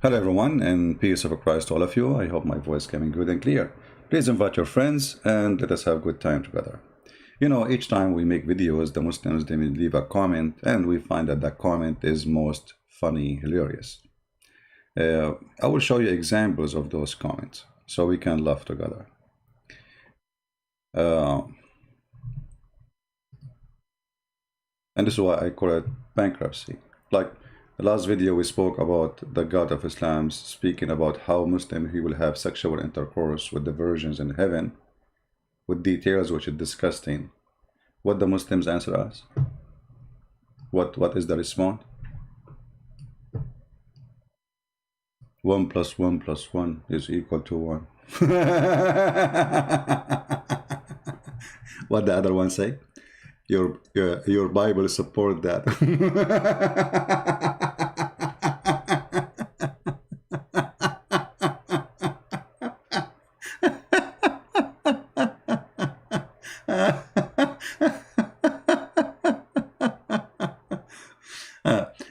Hello everyone, and peace of Christ to all of you. I hope my voice is coming good and clear. Please invite your friends and let us have a good time together. You know, each time we make videos, the Muslims, they will leave a comment, and we find that the comment is most funny, hilarious. I will show you examples of those comments so we can laugh together. And this is why I call it bankruptcy. Like the last video, we spoke about the God of Islam speaking about how Muslim he will have sexual intercourse with the virgins in heaven, with details which is disgusting. What the Muslims answer us? What is the response? 1 + 1 + 1 is equal to 1. What the other one say? Your Bible support that.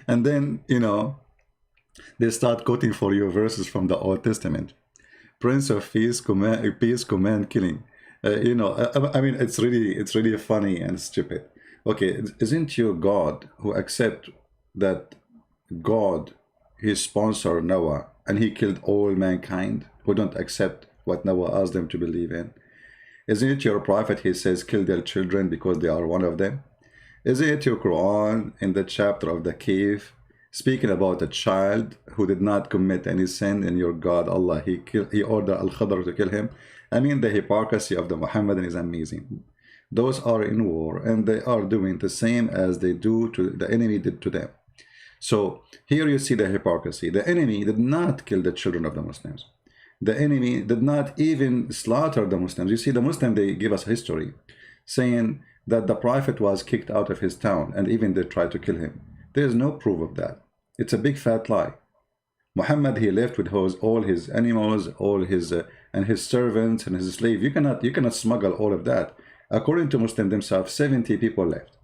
And then, you know, they start quoting for you verses from the Old Testament. Prince of Peace command killing. You know, I mean, it's really funny and stupid. Okay, isn't you God who accept that God, he sponsored Noah and he killed all mankind who don't accept what Noah asked them to believe in? Isn't it your prophet, he says, kill their children because they are one of them? Isn't it your Quran in the chapter of the cave speaking about a child who did not commit any sin, and your God Allah, he ordered Al-Khadr to kill him? I mean, the hypocrisy of the Mohammedan is amazing. Those are in war and they are doing the same as they do to the enemy did to them. So here you see the hypocrisy. The enemy did not kill the children of the Muslims. The enemy did not even slaughter the Muslims. You see, the Muslim, they give us history saying that the prophet was kicked out of his town and even they tried to kill him. There is no proof of that. It's a big fat lie. Muhammad, he left with all his animals, all his and his servants and his slaves. You cannot smuggle all of that. According to Muslims themselves, 70 people left.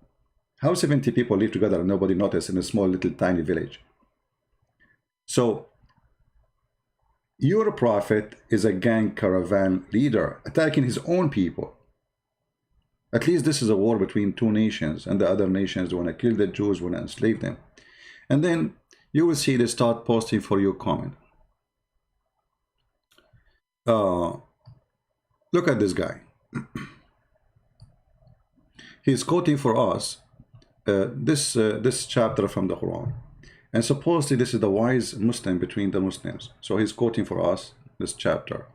How 70 people live together and nobody noticed in a small little tiny village? So your prophet is a gang caravan leader attacking his own people. At least this is a war between two nations, and the other nations want to kill the Jews, want to enslave them. And then you will see they start posting for your comment. Look at this guy. He's quoting for us this chapter from the Quran, and supposedly this is the wise Muslim between the Muslims. So he's quoting for us this chapter,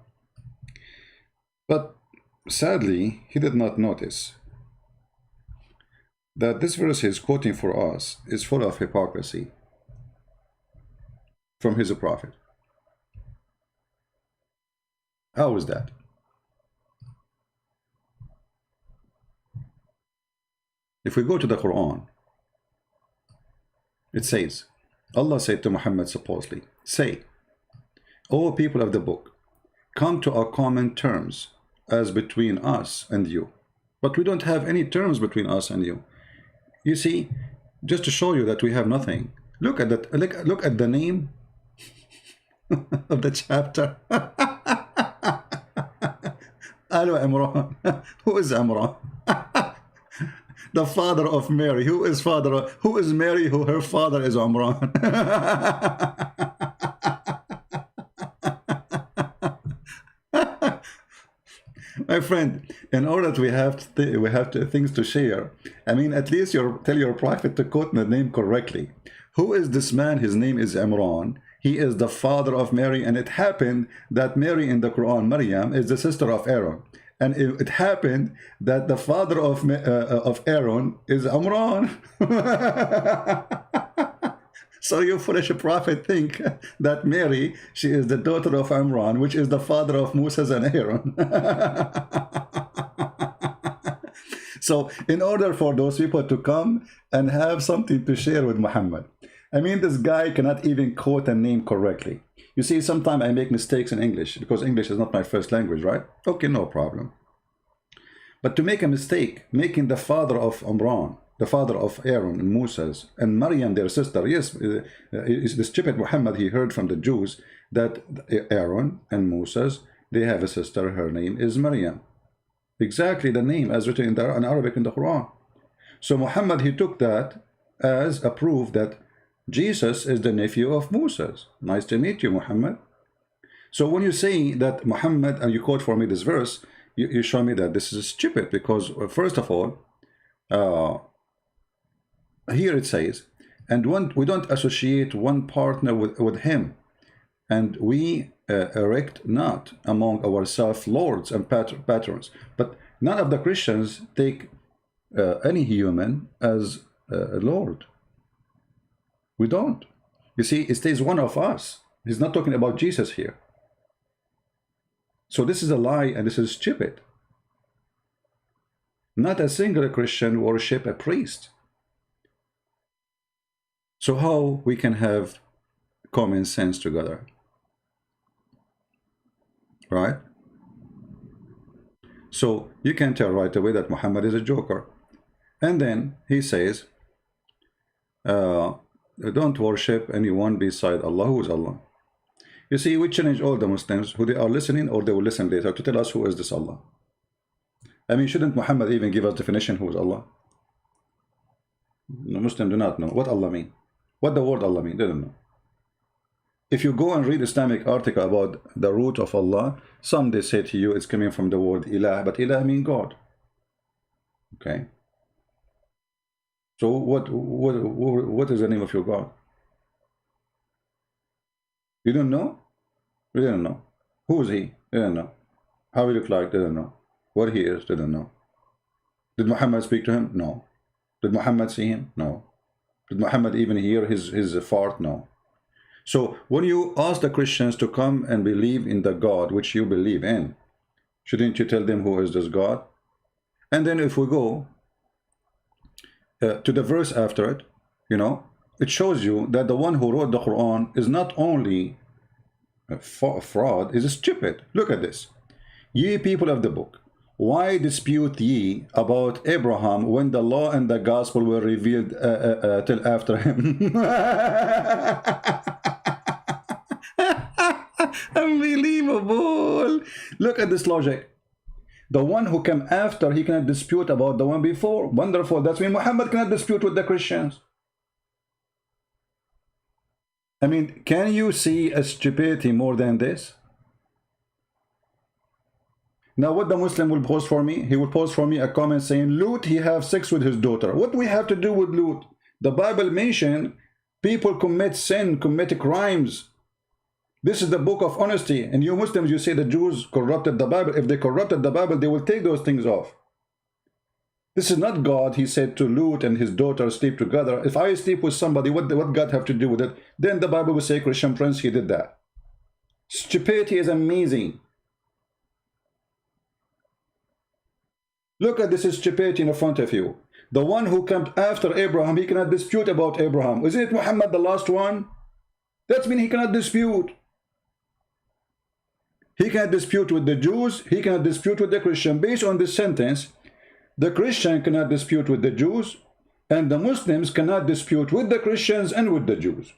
but sadly he did not notice that this verse he's quoting for us is full of hypocrisy from his prophet. How is that? If we go to the Quran, it says, Allah said to Muhammad supposedly, say, O people of the book, come to a common terms as between us and you. But we don't have any terms between us and you. You see, just to show you that we have nothing. Look at that. Look at the name of the chapter. Hello, Imran. Who is Imran? The father of Mary. Who is Mary? Who her father is Imran. My friend, in order that we have things to share, I mean, at least tell your prophet to quote the name correctly. Who is this man? His name is Imran. He is the father of Mary, and it happened that Mary in the Quran, Maryam, is the sister of Aaron. And it happened that the father of Aaron is Imran. So you foolish prophet think that Mary, she is the daughter of Imran, which is the father of Moses and Aaron. So in order for those people to come and have something to share with Muhammad, I mean, this guy cannot even quote a name correctly. You see, sometimes I make mistakes in English because English is not my first language, right? Okay, no problem. But to make a mistake, making the father of Imran, the father of Aaron and Moses, and Maryam, their sister. Yes, is the stupid Muhammad, he heard from the Jews that Aaron and Moses, they have a sister, her name is Maryam. Exactly the name as written in Arabic in the Quran. So Muhammad, he took that as a proof that Jesus is the nephew of Moses. Nice to meet you, Muhammad. So when you say that Muhammad, and you quote for me this verse, you show me that this is stupid, because first of all, here it says, and we don't associate one partner with him, and we erect not among ourselves lords and patrons. But none of the Christians take any human as a lord. We don't. You see, it stays one of us. He's not talking about Jesus here. So this is a lie, and this is stupid. Not a single Christian worship a priest. So how we can have common sense together? Right? So you can tell right away that Muhammad is a joker. And then he says, don't worship anyone beside Allah. Who is Allah? You see, we challenge all the Muslims who they are listening, or they will listen later, to tell us who is this Allah. I mean, shouldn't Muhammad even give us definition who is Allah? The Muslims do not know what Allah mean. What the word Allah mean, they don't know. If you go and read Islamic article about the root of Allah, some they say to you it's coming from the word ilah, but ilah mean God. Okay. So what is the name of your God? You don't know? You don't know. Who is he? You don't know. How he look like? They don't know. What he is? They don't know. Did Muhammad speak to him? No. Did Muhammad see him? No. Did Muhammad even hear his fart? No. So when you ask the Christians to come and believe in the God which you believe in, shouldn't you tell them who is this God? And then if we go to the verse after it, you know, it shows you that the one who wrote the Quran is not only a fraud, is stupid. Look at this. Ye people of the book, why dispute ye about Abraham when the law and the gospel were revealed till after him? Unbelievable. Look at this logic. The one who came after, he cannot dispute about the one before. Wonderful. That's why Muhammad cannot dispute with the Christians. I mean, can you see a stupidity more than this? Now what the Muslim will post for me? He will post for me a comment saying, Lut, he have sex with his daughter. What do we have to do with Lut? The Bible mentioned people commit sin, commit crimes. This is the book of honesty. And you Muslims, you say the Jews corrupted the Bible. If they corrupted the Bible, they will take those things off. This is not God. He said to Lut and his daughter sleep together. If I sleep with somebody, what God have to do with it? Then the Bible will say, Christian Prince, he did that. Stupidity is amazing. Look at this stupidity in front of you. The one who came after Abraham, he cannot dispute about Abraham. Isn't it Muhammad the last one? That means he cannot dispute. He cannot dispute with the Jews. He cannot dispute with the Christian. Based on this sentence, the Christian cannot dispute with the Jews, and the Muslims cannot dispute with the Christians and with the Jews.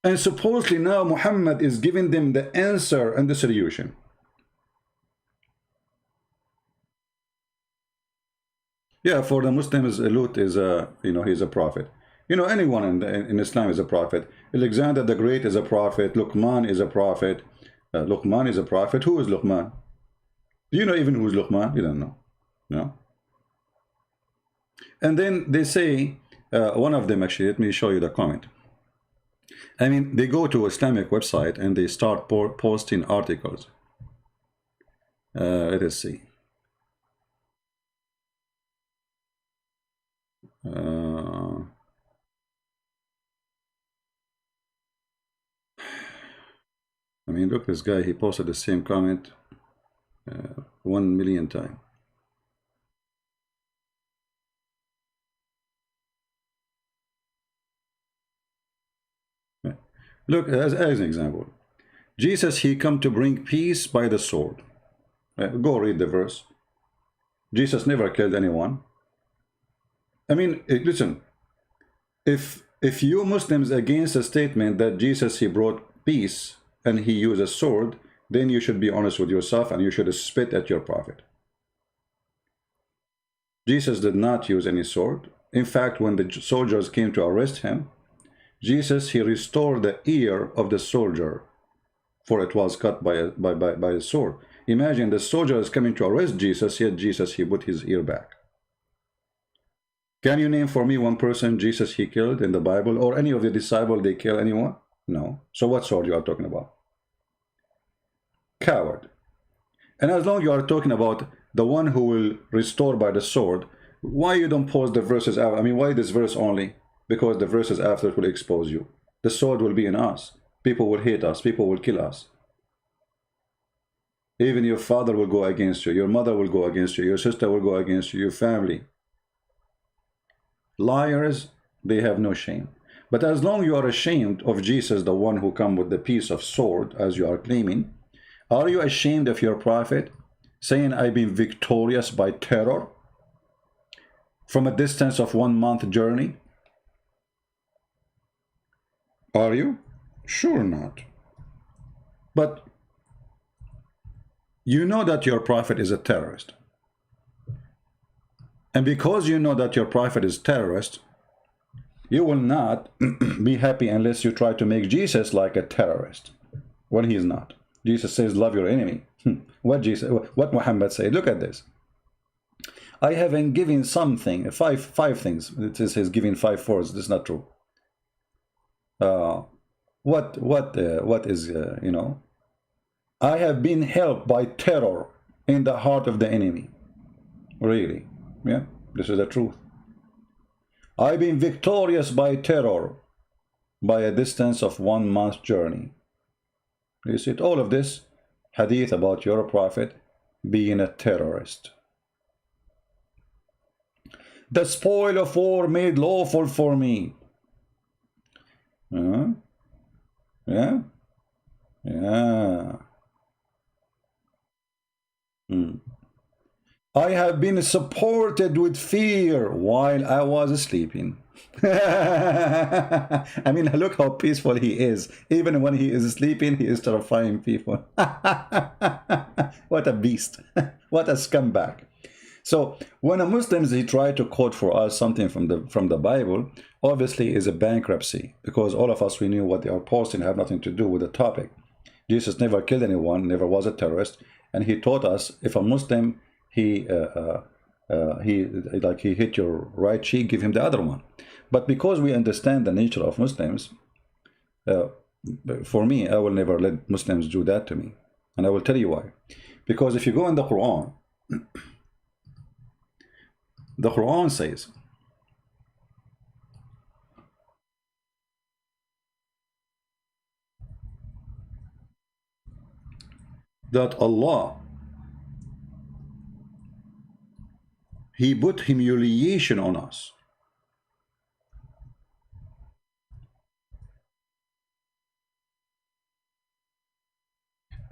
And supposedly now Muhammad is giving them the answer and the solution. Yeah, for the Muslims, Lut is a, he's a prophet. Anyone in Islam is a prophet. Alexander the Great is a prophet. Luqman is a prophet. Luqman is a prophet. Who is Luqman? Do you know even who is Luqman? You don't know. No. And then they say, one of them actually, let me show you the comment. I mean, they go to Islamic website and they start posting articles. Let us see. I mean, look, this guy, he posted the same comment 1 million times. Look, as an example, Jesus, he come to bring peace by the sword. Go read the verse. Jesus never killed anyone. I mean, listen, if you Muslims against a statement that Jesus, he brought peace and he used a sword, then you should be honest with yourself and you should spit at your prophet. Jesus did not use any sword. In fact, when the soldiers came to arrest him, Jesus, he restored the ear of the soldier, for it was cut by a sword. Imagine the soldier is coming to arrest Jesus, yet Jesus, he put his ear back. Can you name for me one person Jesus he killed in the Bible, or any of the disciples they kill anyone? No. So what sword you are talking about? Coward. And as long as you are talking about the one who will restore by the sword, why you don't pause the verses out? I mean, why this verse only? Because the verses after it will expose you. The sword will be in us. People will hate us. People will kill us. Even your father will go against you. Your mother will go against you. Your sister will go against you. Your family. Liars, they have no shame. But as long as you are ashamed of Jesus, the one who come with the piece of sword, as you are claiming, are you ashamed of your prophet, saying, I've been victorious by terror from a distance of 1 month journey? Are you? Sure not. But you know that your prophet is a terrorist. And because you know that your prophet is terrorist, you will not be happy unless you try to make Jesus like a terrorist, when he is not. Jesus says, love your enemy. What Muhammad said, look at this. I haven't given something, five things. It is his giving 5 fours. This is not true. What is, you know, I have been helped by terror in the heart of the enemy. Really? Yeah, this is the truth. I've been victorious by terror by a distance of 1 month journey. You see, all of this hadith about your prophet being a terrorist. The spoil of war made lawful for me. Yeah. I have been supported with fear while I was sleeping. I mean, look how peaceful he is. Even when he is sleeping, he is terrifying people. What a beast. What a scumbag. So when a Muslims, he try to quote for us something from the Bible, obviously is a bankruptcy, because all of us, we knew what they are posting have nothing to do with the topic. Jesus never killed anyone, never was a terrorist, and he taught us if a Muslim he hit your right cheek, give him the other one. But because we understand the nature of Muslims, for me, I will never let Muslims do that to me, and I will tell you why. Because if you go in the Quran, the Quran says that Allah, he put humiliation on us.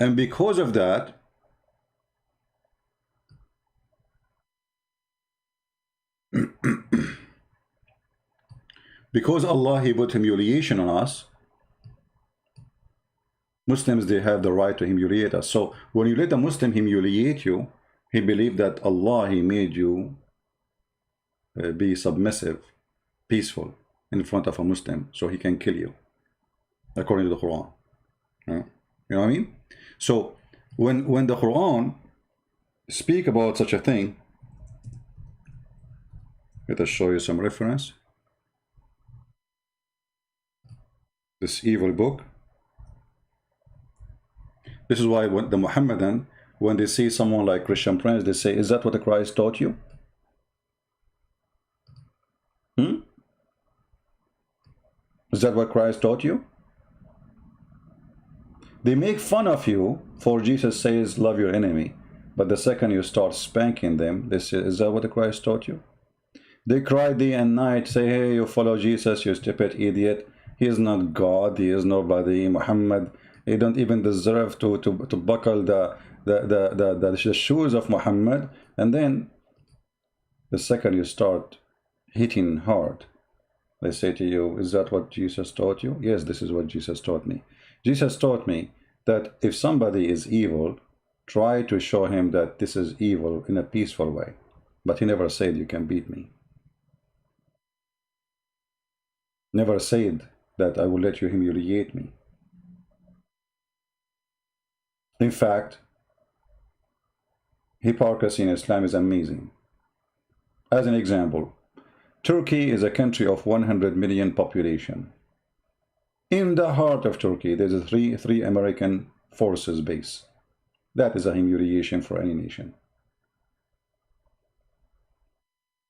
And because of that, because Allah, he put humiliation on us, Muslims, they have the right to humiliate us. So when you let a Muslim humiliate you, he believed that Allah, he made you be submissive, peaceful in front of a Muslim, so he can kill you, according to the Quran. You know what I mean? So when the Quran speak about such a thing, let us show you some reference. This evil book. This is why when the Mohammedan, when they see someone like Christian Prince, they say, is that what the Christ taught you? Is that what Christ taught you? They make fun of you for Jesus says, love your enemy. But the second you start spanking them, they say, is that what the Christ taught you? They cry day and night, say, hey, you follow Jesus, you stupid idiot. He is not God, he is nobody. Muhammad, he don't even deserve to buckle the shoes of Muhammad. And then The second you start hitting hard, they say to you, is that what Jesus taught you? Yes, this is what Jesus taught me. Jesus taught me that if somebody is evil, try to show him that this is evil in a peaceful way. But he never said you can beat me. Never said that I will let you humiliate me. In fact, hypocrisy in Islam is amazing. As an example, Turkey is a country of 100 million population. In the heart of Turkey, there's a three American forces base. That is a humiliation for any nation.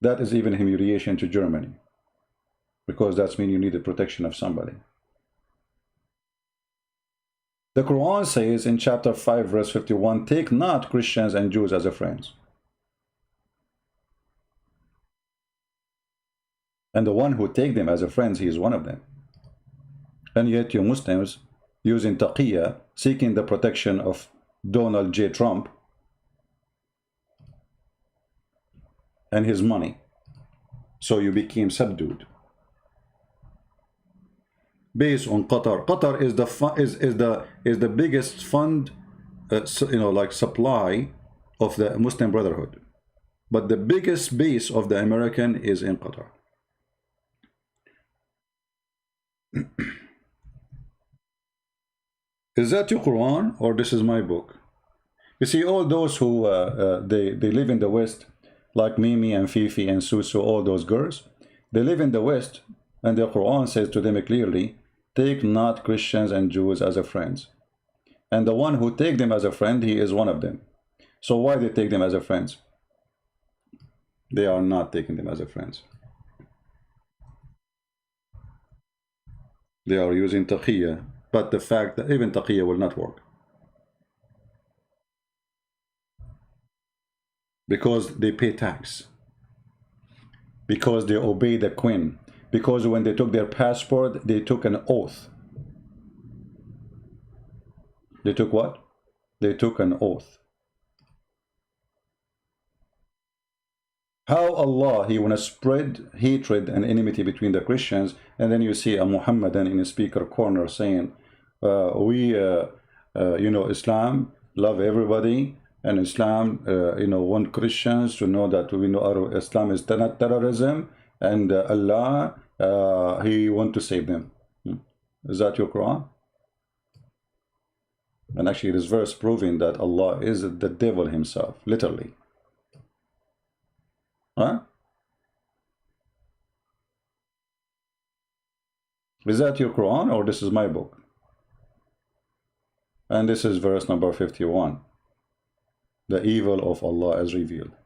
That is even humiliation to Germany, because that's mean you need the protection of somebody. The Quran says in chapter 5 verse 51, take not Christians and Jews as your friends. And the one who take them as a friends, he is one of them. And yet you Muslims using taqiyya, seeking the protection of Donald J. Trump and his money, so you became subdued. Based on Qatar. Qatar is the biggest fund, like supply of the Muslim Brotherhood, but the biggest base of the American is in Qatar. Is that your Quran or this is my book? You see, all those who they live in the West, like Mimi and Fifi and Susu, all those girls, they live in the West, and the Quran says to them clearly, take not Christians and Jews as a friends. And the one who take them as a friend, he is one of them. So why they take them as a friends? They are not taking them as a friends. They are using taqiyya, but the fact that even taqiyya will not work. Because they pay tax. Because they obey the queen. Because when they took their passport, they took an oath. They took what? They took an oath. How Allah, he want to spread hatred and enmity between the Christians, and then you see a Mohammedan in a speaker corner saying, Islam love everybody, and Islam, want Christians to know that we know Islam is not terrorism, and Allah, he want to save them. Is that your Quran? And actually this verse proving that Allah is the devil himself, literally. Huh? Is that your Quran or this is my book? And this is verse number 51. The evil of Allah is revealed.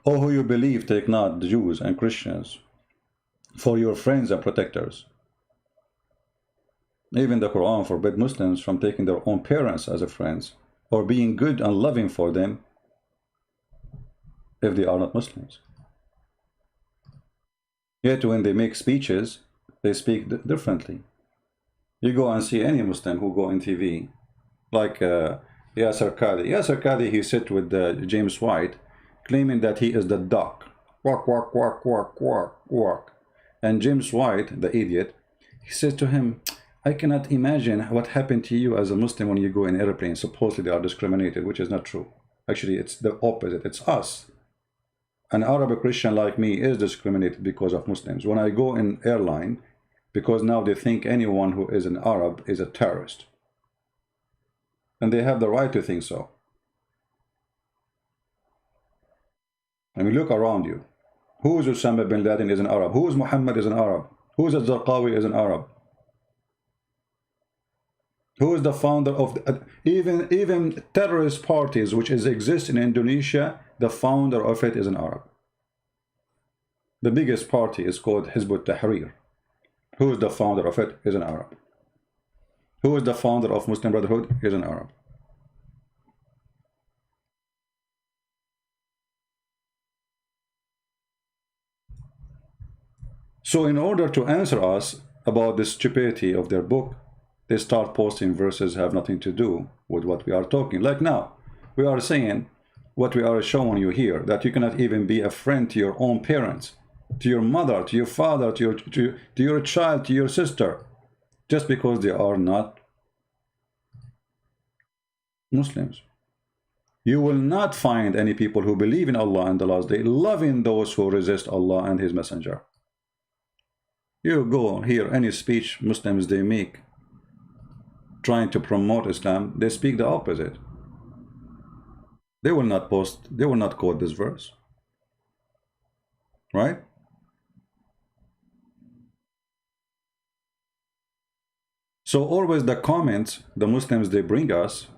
O who you believe, take not the Jews and Christians for your friends and protectors. Even the Quran forbid Muslims from taking their own parents as a friends or being good and loving for them if they are not Muslims. Yet when they make speeches, they speak differently. You go and see any Muslim who go on TV, like Yasser Qadhi. Yasser Qadhi, he sit with James White, claiming that he is the duck. Quack, quack, quack, quack, quack, quack. And James White, the idiot, he says to him, I cannot imagine what happened to you as a Muslim when you go in airplanes. Supposedly they are discriminated, which is not true. Actually, it's the opposite. It's us. An Arab Christian like me is discriminated because of Muslims. When I go in airline, because now they think anyone who is an Arab is a terrorist. And they have the right to think so. I mean, look around you. Who is Osama bin Laden is an Arab? Who is Muhammad is an Arab? Who is al-Zarqawi is an Arab? Who is the founder of the, even terrorist parties which exist in Indonesia, the founder of it is an Arab. The biggest party is called Hizb ut-Tahrir. Who is the founder of it is an Arab. Who is the founder of Muslim Brotherhood is an Arab. So in order to answer us about the stupidity of their book, they start posting verses have nothing to do with what we are talking. Like now, we are saying what we are showing you here, that you cannot even be a friend to your own parents, to your mother, to your father, to your child, to your sister, just because they are not Muslims. You will not find any people who believe in Allah and the last day loving those who resist Allah and His Messenger. You go hear any speech Muslims they make trying to promote Islam, they speak the opposite. They will not quote this verse, right? So always the comments the Muslims they bring us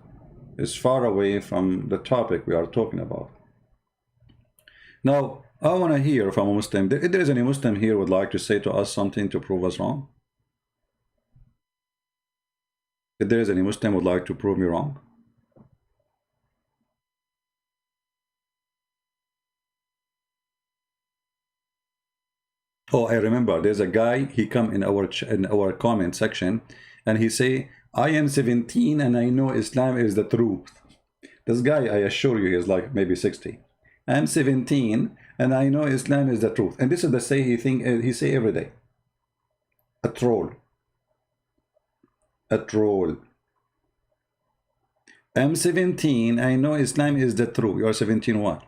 is far away from the topic we are talking about. Now, I want to hear from a Muslim. If there is any Muslim here who would like to say to us something to prove us wrong. If there is any Muslim who would like to prove me wrong. Oh, I remember. There's a guy. He come in our comment section, and he say, "I am 17 and I know Islam is the truth." This guy, I assure you, is like maybe 60. I'm 17 and I know Islam is the truth. And this is the say he say every day. A troll. A troll. I'm 17. I know Islam is the truth. You are 17 what?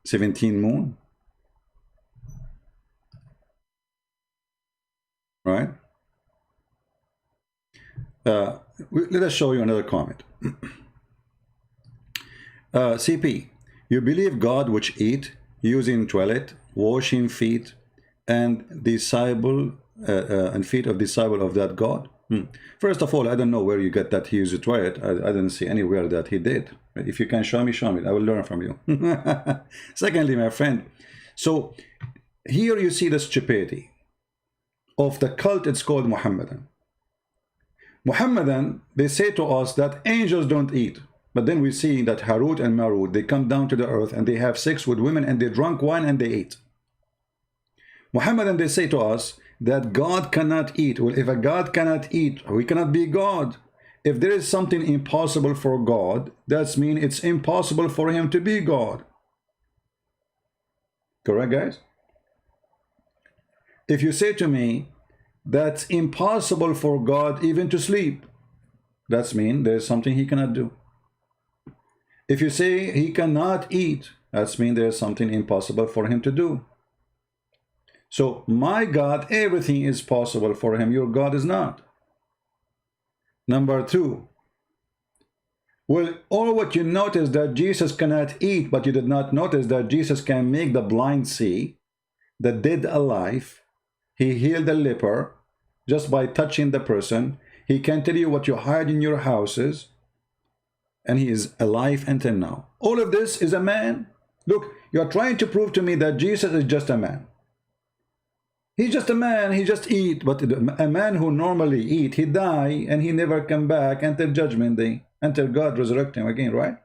17 moon? Right? Let us show you another comment. CP, you believe God which eat, using toilet, washing feet, and disciple and feet of disciple of that God? First of all, I don't know where you get that he used the toilet. I didn't see anywhere that he did. If you can show me, I will learn from you. Secondly, my friend, so here you see the stupidity of the cult. It's called Mohammedan. Mohammedan, they say to us that angels don't eat. But then we see that Harut and Marut, they come down to the earth and they have sex with women and they drunk wine and they eat. Mohammedan, they say to us that God cannot eat. Well, if a God cannot eat, we cannot be God. If there is something impossible for God, that means it's impossible for him to be God. Correct, guys? If you say to me that's impossible for God even to sleep, that means there's something he cannot do. If you say he cannot eat, that means there's something impossible for him to do. So my God, everything is possible for him. Your God is not. Number two, well, all what you notice that Jesus cannot eat, but you did not notice that Jesus can make the blind see, the dead alive. He healed the leper just by touching the person. He can tell you what you hide in your houses. And he is alive until now. All of this is a man. Look, you are trying to prove to me that Jesus is just a man. He's just a man, he just eat. But a man who normally eat, he die and he never come back until judgment day, until God resurrect him again, right?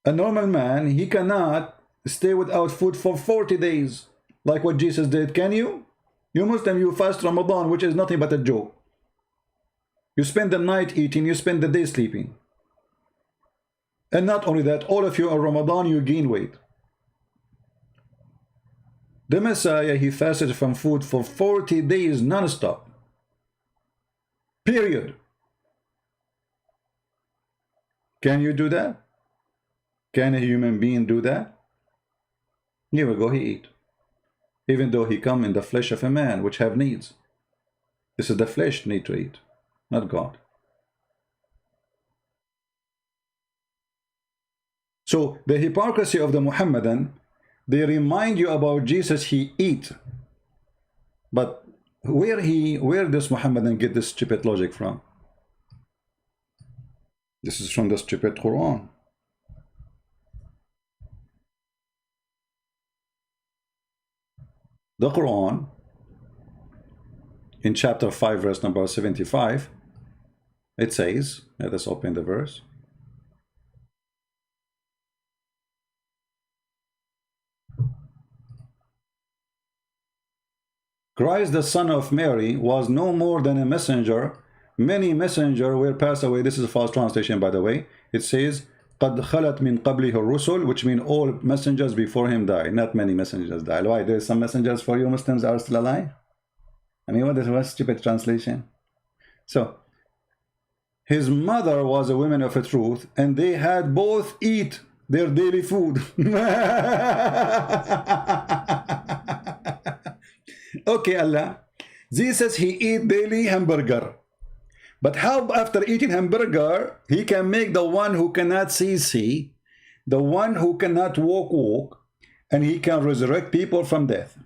A normal man, he cannot stay without food for 40 days like what Jesus did. Can you? You Muslim, you fast Ramadan, which is nothing but a joke. You spend the night eating, you spend the day sleeping. And not only that, all of you in Ramadan, you gain weight. The Messiah, he fasted from food for 40 days non-stop. Period. Can you do that? Can a human being do that? Here we go, he eat. Even though he come in the flesh of a man, which have needs. This is the flesh need to eat, not God. So the hypocrisy of the Mohammedan, they remind you about Jesus, he eat. But where does Mohammedan get this stupid logic from? This is from the stupid Quran. The Quran, in chapter 5, verse number 75, it says, let us open the verse. Christ, the son of Mary, was no more than a messenger many messengers were passed away. This is a false translation, by the way. It says قد خلت من قبله الرسل, which means all messengers before him died. Not many messengers died. Why? There's some messengers for you Muslims are still alive? I mean, what is a stupid translation? So his mother was a woman of a truth, and they had both eat their daily food. Okay, Allah. Jesus, he eat daily hamburger. But how after eating hamburger, he can make the one who cannot see, the one who cannot walk, and he can resurrect people from death.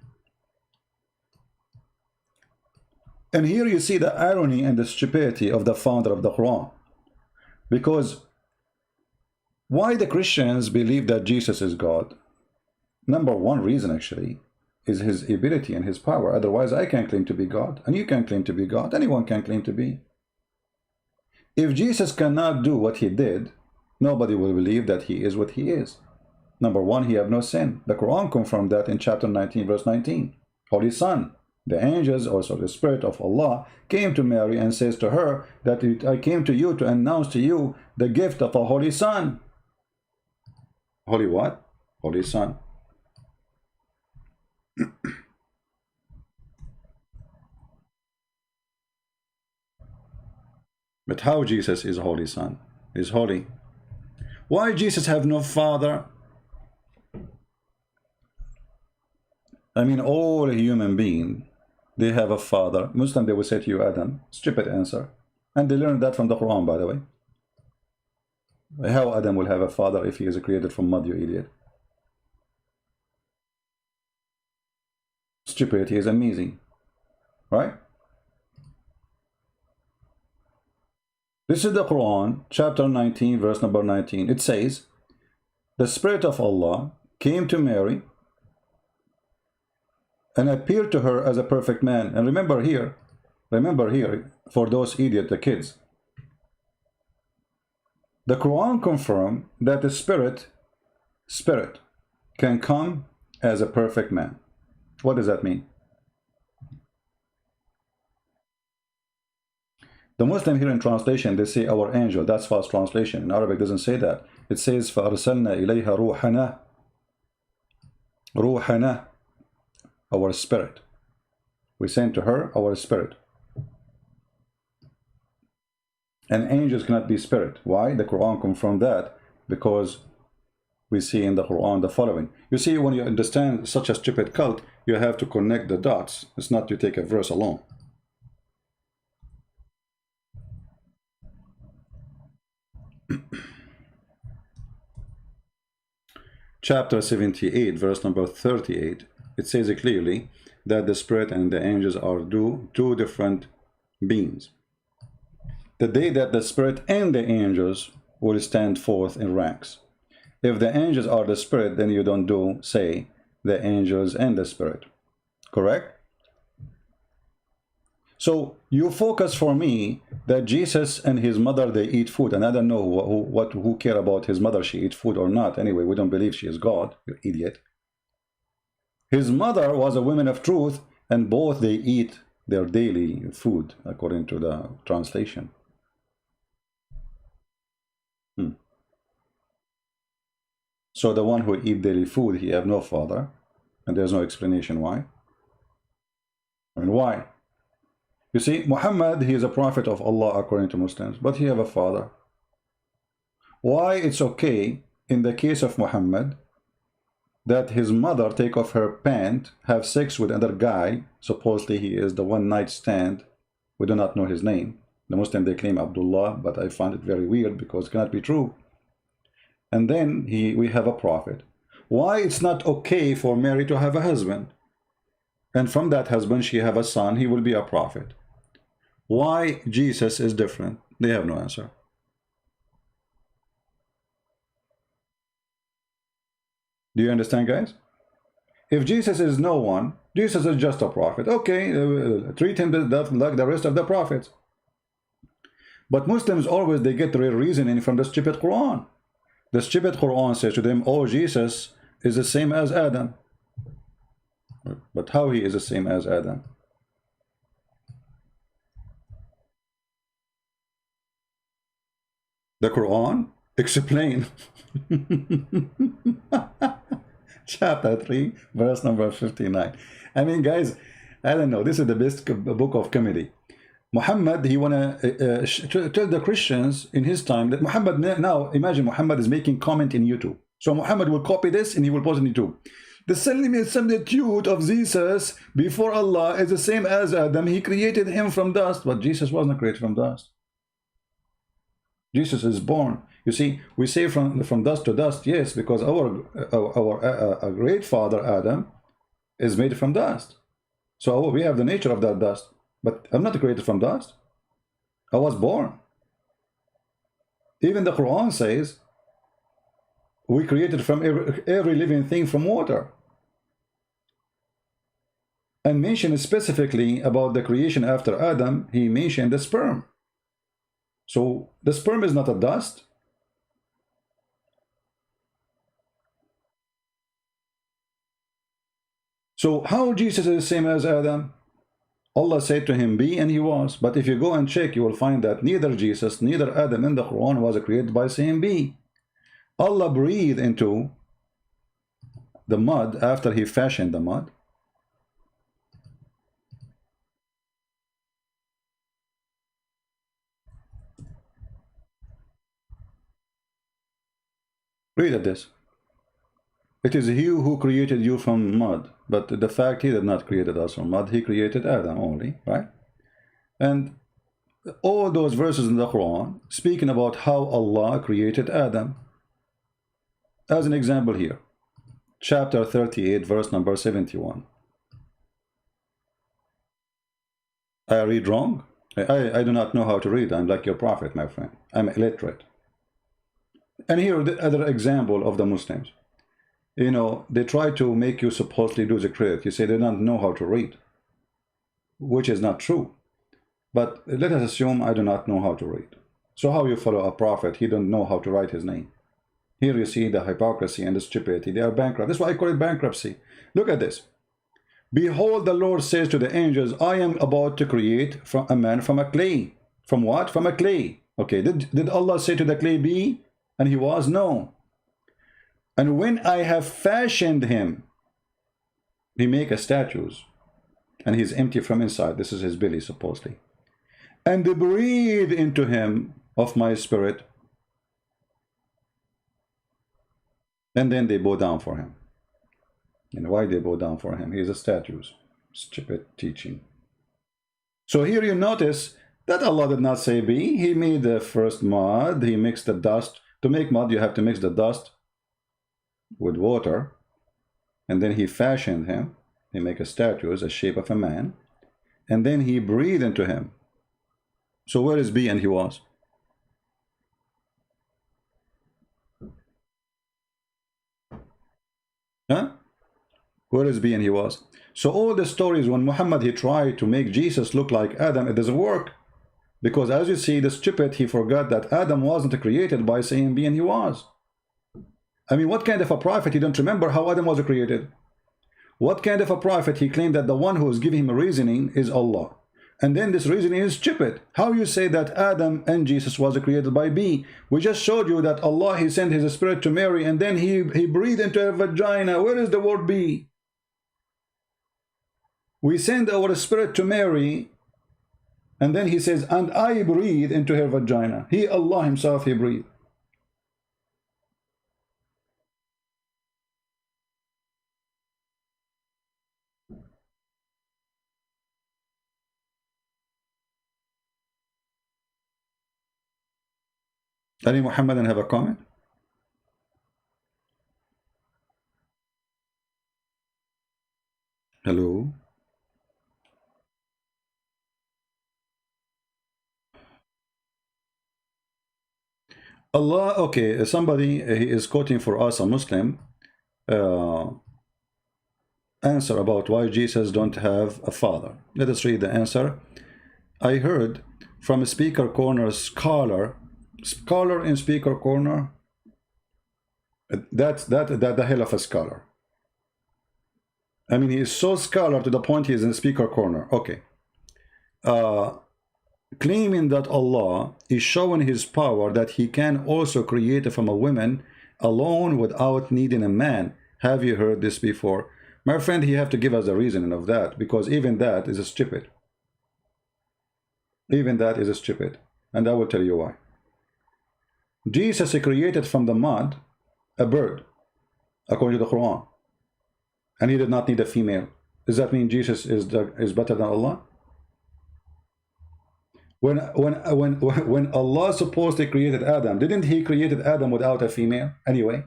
And here you see the irony and the stupidity of the founder of the Quran. Because why the Christians believe that Jesus is God? Number one reason actually is his ability and his power. Otherwise I can claim to be God, and you can claim to be God. Anyone can claim to be. If Jesus cannot do what he did, nobody will believe that he is what he is. Number one, he have no sin. The Quran confirmed that in chapter 19, verse 19. Holy Son, the angels, also the Spirit of Allah, came to Mary and says to her that I came to you to announce to you the gift of a Holy Son. Holy what? Holy Son. But how Jesus is Holy Son? Is holy. Why Jesus have no father? I mean, all human being, they have a father. Muslim, they will say to you, Adam. Stupid answer. And they learned that from the Quran, by the way. How Adam will have a father if he is created from mud, you idiot? Stupidity is amazing. Right? This is the Quran, chapter 19, verse number 19. It says, the Spirit of Allah came to Mary and appeared to her as a perfect man. And remember here, for those idiot, the kids, the Quran confirmed that the Spirit can come as a perfect man. What does that mean? The Muslim here in translation, they say our angel. That's false translation. In Arabic, it doesn't say that. It says فَأَرْسَلْنَا إِلَيْهَا رُوحَنَا. Ruhana, our spirit. We sent to her our spirit. And angels cannot be spirit. Why? The Quran confirmed that, because we see in the Quran the following. You see, when you understand such a stupid cult, you have to connect the dots. It's not to take a verse alone. Chapter 78, verse number 38, it says clearly that the spirit and the angels are two different beings. The day that the spirit and the angels will stand forth in ranks. If the angels are the spirit, then you don't say the angels and the spirit. Correct? So you focus for me that Jesus and his mother, they eat food, and I don't know who care about his mother, she eat food or not. Anyway, we don't believe she is God, you idiot. His mother was a woman of truth, and both they eat their daily food, according to the translation. So the one who eat daily food, he have no father, and there's no explanation why. I mean, why? You see, Muhammad, he is a prophet of Allah according to Muslims, but he have a father. Why it's okay in the case of Muhammad that his mother take off her pant, have sex with another guy, supposedly he is the one night stand, we do not know his name. The Muslim, they claim Abdullah, but I find it very weird because it cannot be true. And then we have a prophet. Why it's not okay for Mary to have a husband? And from that husband she have a son, he will be a prophet. Why Jesus is different? They have no answer. Do you understand, guys? If Jesus is no one, Jesus is just a prophet. Okay, treat him like the rest of the prophets. But Muslims always, they get their reasoning from the stupid Quran. The stupid Quran says to them, oh, Jesus is the same as Adam. But how he is the same as Adam? The Quran? Explain. Chapter 3, verse number 59. I mean, guys, I don't know. This is the best book of comedy. Muhammad, he wanna tell the Christians in his time that Muhammad, now imagine Muhammad is making comment in YouTube. So Muhammad will copy this and he will post it in YouTube. The similitude of Jesus before Allah is the same as Adam. He created him from dust, but Jesus wasn't created from dust. Jesus is born. You see, we say from dust to dust, yes, because our great father Adam is made from dust. So we have the nature of that dust. But I'm not created from dust. I was born. Even the Quran says we created from every living thing from water. And mentioned specifically about the creation after Adam, he mentioned the sperm. So the sperm is not a dust. So how Jesus is the same as Adam? Allah said to him, be, and he was. But if you go and check, you will find that neither Jesus, neither Adam in the Quran was created by saying be. Allah breathed into the mud after he fashioned the mud. Read at this. It is he who created you from mud, but the fact he did not create us from mud, he created Adam only, right? And all those verses in the Quran speaking about how Allah created Adam. As an example here, chapter 38, verse number 71. I read wrong? I do not know how to read. I'm like your prophet, my friend. I'm illiterate. And here the other example of the Muslims. You know, they try to make you supposedly do the credit. You say they don't know how to read, which is not true. But let us assume I do not know how to read. So how you follow a prophet? He don't know how to write his name. Here you see the hypocrisy and the stupidity. They are bankrupt. That's why I call it bankruptcy. Look at this. Behold, the Lord says to the angels, I am about to create from a man from a clay. From what? From a clay. Okay, did Allah say to the clay be? And he was? No. And when I have fashioned him, he make a statues, and he's empty from inside. This is his belly, supposedly. And breathe into him of my spirit. And then they bow down for him. And why they bow down for him? He's a statues. Stupid teaching. So here you notice that Allah did not say be. He made the first mud. He mixed the dust. To make mud, you have to mix the dust with water. And then he fashioned him. He make a statue as a shape of a man. And then he breathed into him. So where is be and he was? Huh? Where is be and he was? So all the stories when Muhammad he tried to make Jesus look like Adam, it doesn't work. Because as you see, the stupid, he forgot that Adam wasn't created by saying be and he was. I mean, what kind of a prophet, he don't remember how Adam was created? What kind of a prophet he claimed that the one who is giving him a reasoning is Allah? And then this reasoning is stupid. How you say that Adam and Jesus was created by be? We just showed you that Allah, he sent his spirit to Mary and then he breathed into her vagina. Where is the word be? We send our spirit to Mary and then he says, and I breathe into her vagina. He, Allah himself, he breathed. Any Muhammadan have a comment? Hello? Allah, okay, somebody, he is quoting for us, a Muslim, answer about why Jesus don't have a father. Let us read the answer. I heard from a speaker corner scholar in speaker corner, that's the hell of a scholar. I mean, he is so scholar to the point he is in speaker corner. Okay. claiming that Allah is showing his power that he can also create from a woman alone without needing a man. Have you heard this before? My friend, you have to give us a reasoning of that, because even that is stupid. Even that is stupid. And I will tell you why. Jesus created from the mud a bird, according to the Quran. And he did not need a female. Does that mean Jesus is better than Allah? When Allah supposedly created Adam, didn't he created Adam without a female anyway?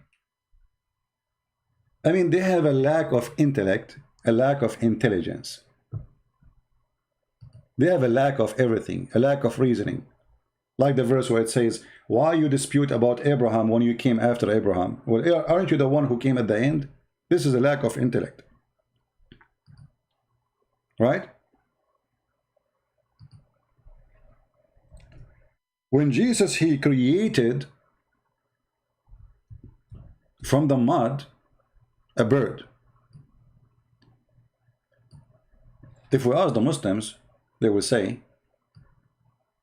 I mean, they have a lack of intellect, a lack of intelligence. They have a lack of everything, a lack of reasoning. Like the verse where it says, why you dispute about Abraham when you came after Abraham? Well, aren't you the one who came at the end? This is a lack of intellect. Right? When Jesus, he created from the mud a bird. If we ask the Muslims, they will say,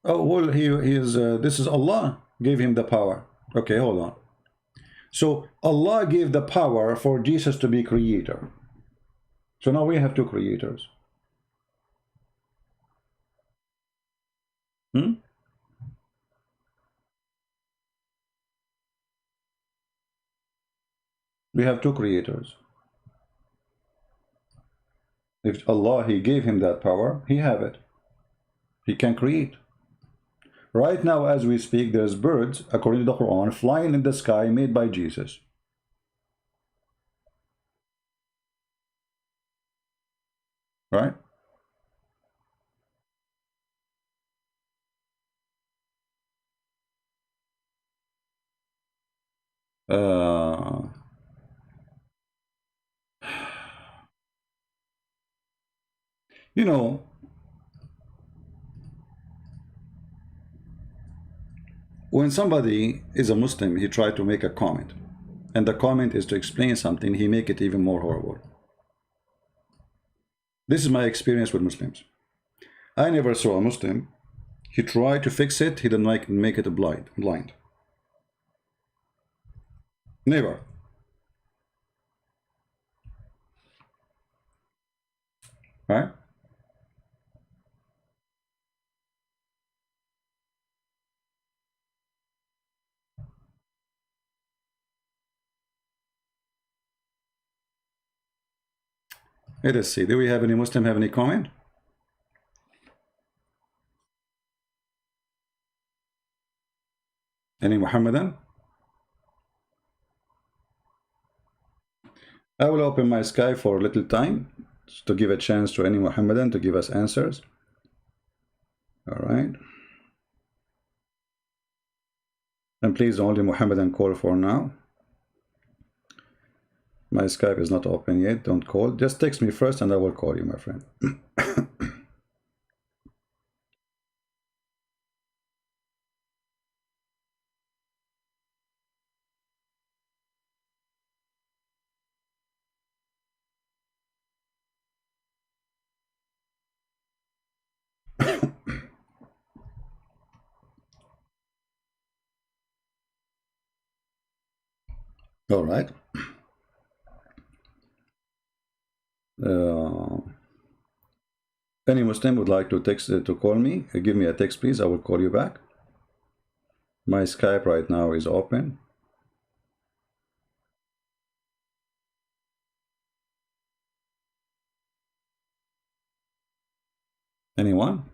oh, well, this is Allah gave him the power. Okay, hold on. So Allah gave the power for Jesus to be creator. So now we have two creators. We have two creators. If Allah, he gave him that power, he have it. He can create. Right now, as we speak, there's birds, according to the Quran, flying in the sky made by Jesus. Right? You know, when somebody is a Muslim, he tries to make a comment, and the comment is to explain something, he make it even more horrible. This is my experience with Muslims. I never saw a Muslim, he tried to fix it, he didn't make it blind. Never. Right? Let us see. Do we have any Muslim have any comment? Any Mohammedan? I will open my Skype for a little time to give a chance to any Mohammedan to give us answers. All right. And please only Mohammedan call for now. My Skype is not open yet. Don't call. Just text me first and I will call you, my friend. All right. Any Muslim would like to text to call me, give me a text, please. I will call you back. My Skype right now is open. Anyone?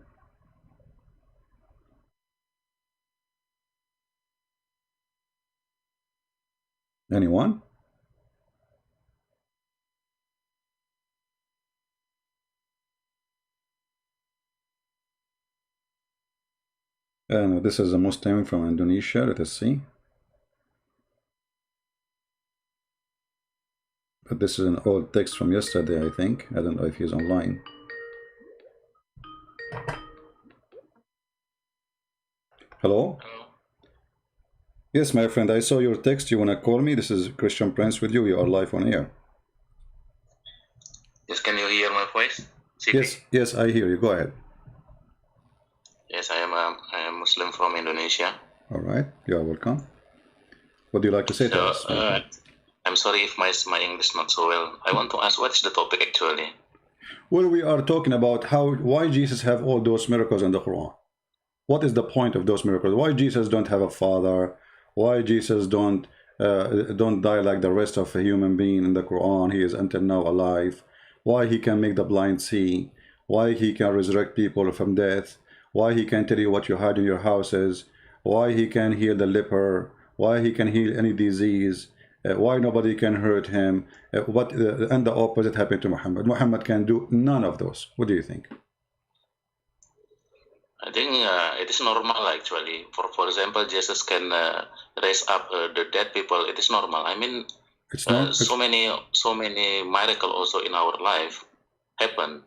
Anyone? No, this is a Muslim from Indonesia. Let us see. But this is an old text from yesterday, I think. I don't know if he's online. Hello? Yes, my friend, I saw your text. You want to call me? This is Christian Prince with you. You are live on air. Yes, can you hear my voice? Yes, I hear you. Go ahead. Yes, I am Muslim from Indonesia. All right, you are welcome. What do you like to say to us? I'm sorry if my English not so well. I want to ask, what's the topic actually? Well, we are talking about why Jesus have all those miracles in the Quran. What is the point of those miracles? Why Jesus don't have a father? Why Jesus don't die like the rest of a human being in the Quran? He is until now alive. Why he can make the blind see? Why he can resurrect people from death? Why he can tell you what you had in your houses? Why he can heal the leper? Why he can heal any disease? Why nobody can hurt him? And the opposite happened to Muhammad. Muhammad can do none of those. What do you think? I think it is normal actually. For example, Jesus can raise up the dead people. It is normal. I mean, It's not. so many miracle also in our life happen.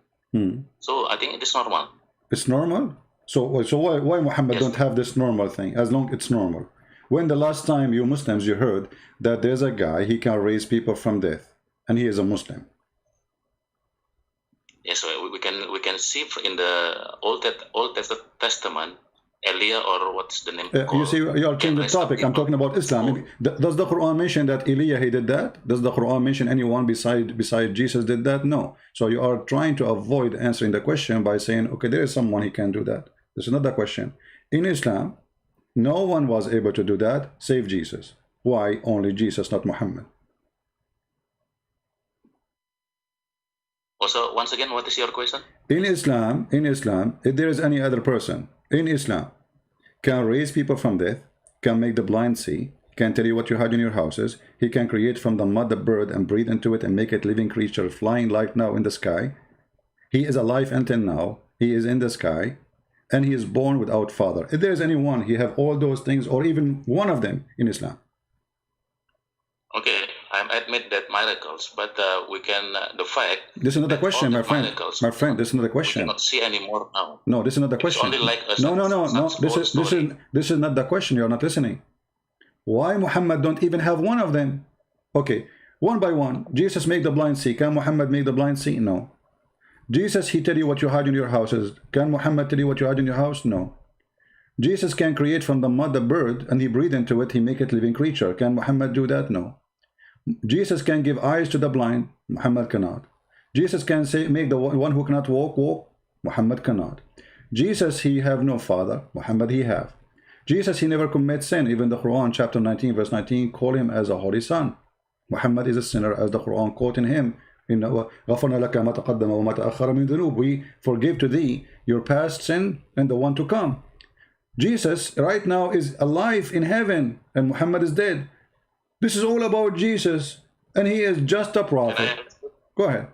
So I think it is normal. It's normal. So why Muhammad don't have this normal thing? As long it's normal. When the last time you Muslims you heard that there's a guy he can raise people from death and he is a Muslim? Yes, we can see in the Old Testament, Elijah, or what's the name? You see, you are changing the topic. I'm talking about Islam. Does the Quran mention that Elijah he did that? Does the Quran mention anyone beside Jesus did that? No. So you are trying to avoid answering the question by saying, okay, there is someone he can do that. This is not the question. In Islam, no one was able to do that save Jesus. Why only Jesus, not Muhammad? Also, once again, what is your question? In Islam, if there is any other person in Islam can raise people from death, can make the blind see, can tell you what you had in your houses, he can create from the mud a bird and breathe into it and make it living creature flying like now in the sky. He is alive until now. He is in the sky, and he is born without father. If there is anyone, he have all those things, or even one of them in Islam. Okay, I admit that miracles, but we can the fact. This is not the question, my friend. My friend, this is not the question. We cannot see anymore now. No, this is not the question. Only like no. This is not the question. You are not listening. Why Muhammad don't even have one of them? Okay, one by one. Jesus make the blind see. Can Muhammad make the blind see? No. Jesus, he tell you what you had in your houses. Can Muhammad tell you what you had in your house? No. Jesus can create from the mud a bird and he breathe into it. He make it living creature. Can Muhammad do that? No. Jesus can give eyes to the blind. Muhammad cannot. Jesus can say make the one who cannot walk. Muhammad cannot. Jesus, he have no father. Muhammad, he have. Jesus, he never commits sin. Even the Quran chapter 19 verse 19 call him as a holy son. Muhammad is a sinner, as the Quran quoting him. We forgive to thee your past sin and the one to come. Jesus right now is alive in heaven and Muhammad is dead. This is all about Jesus, and he is just a prophet. Go ahead.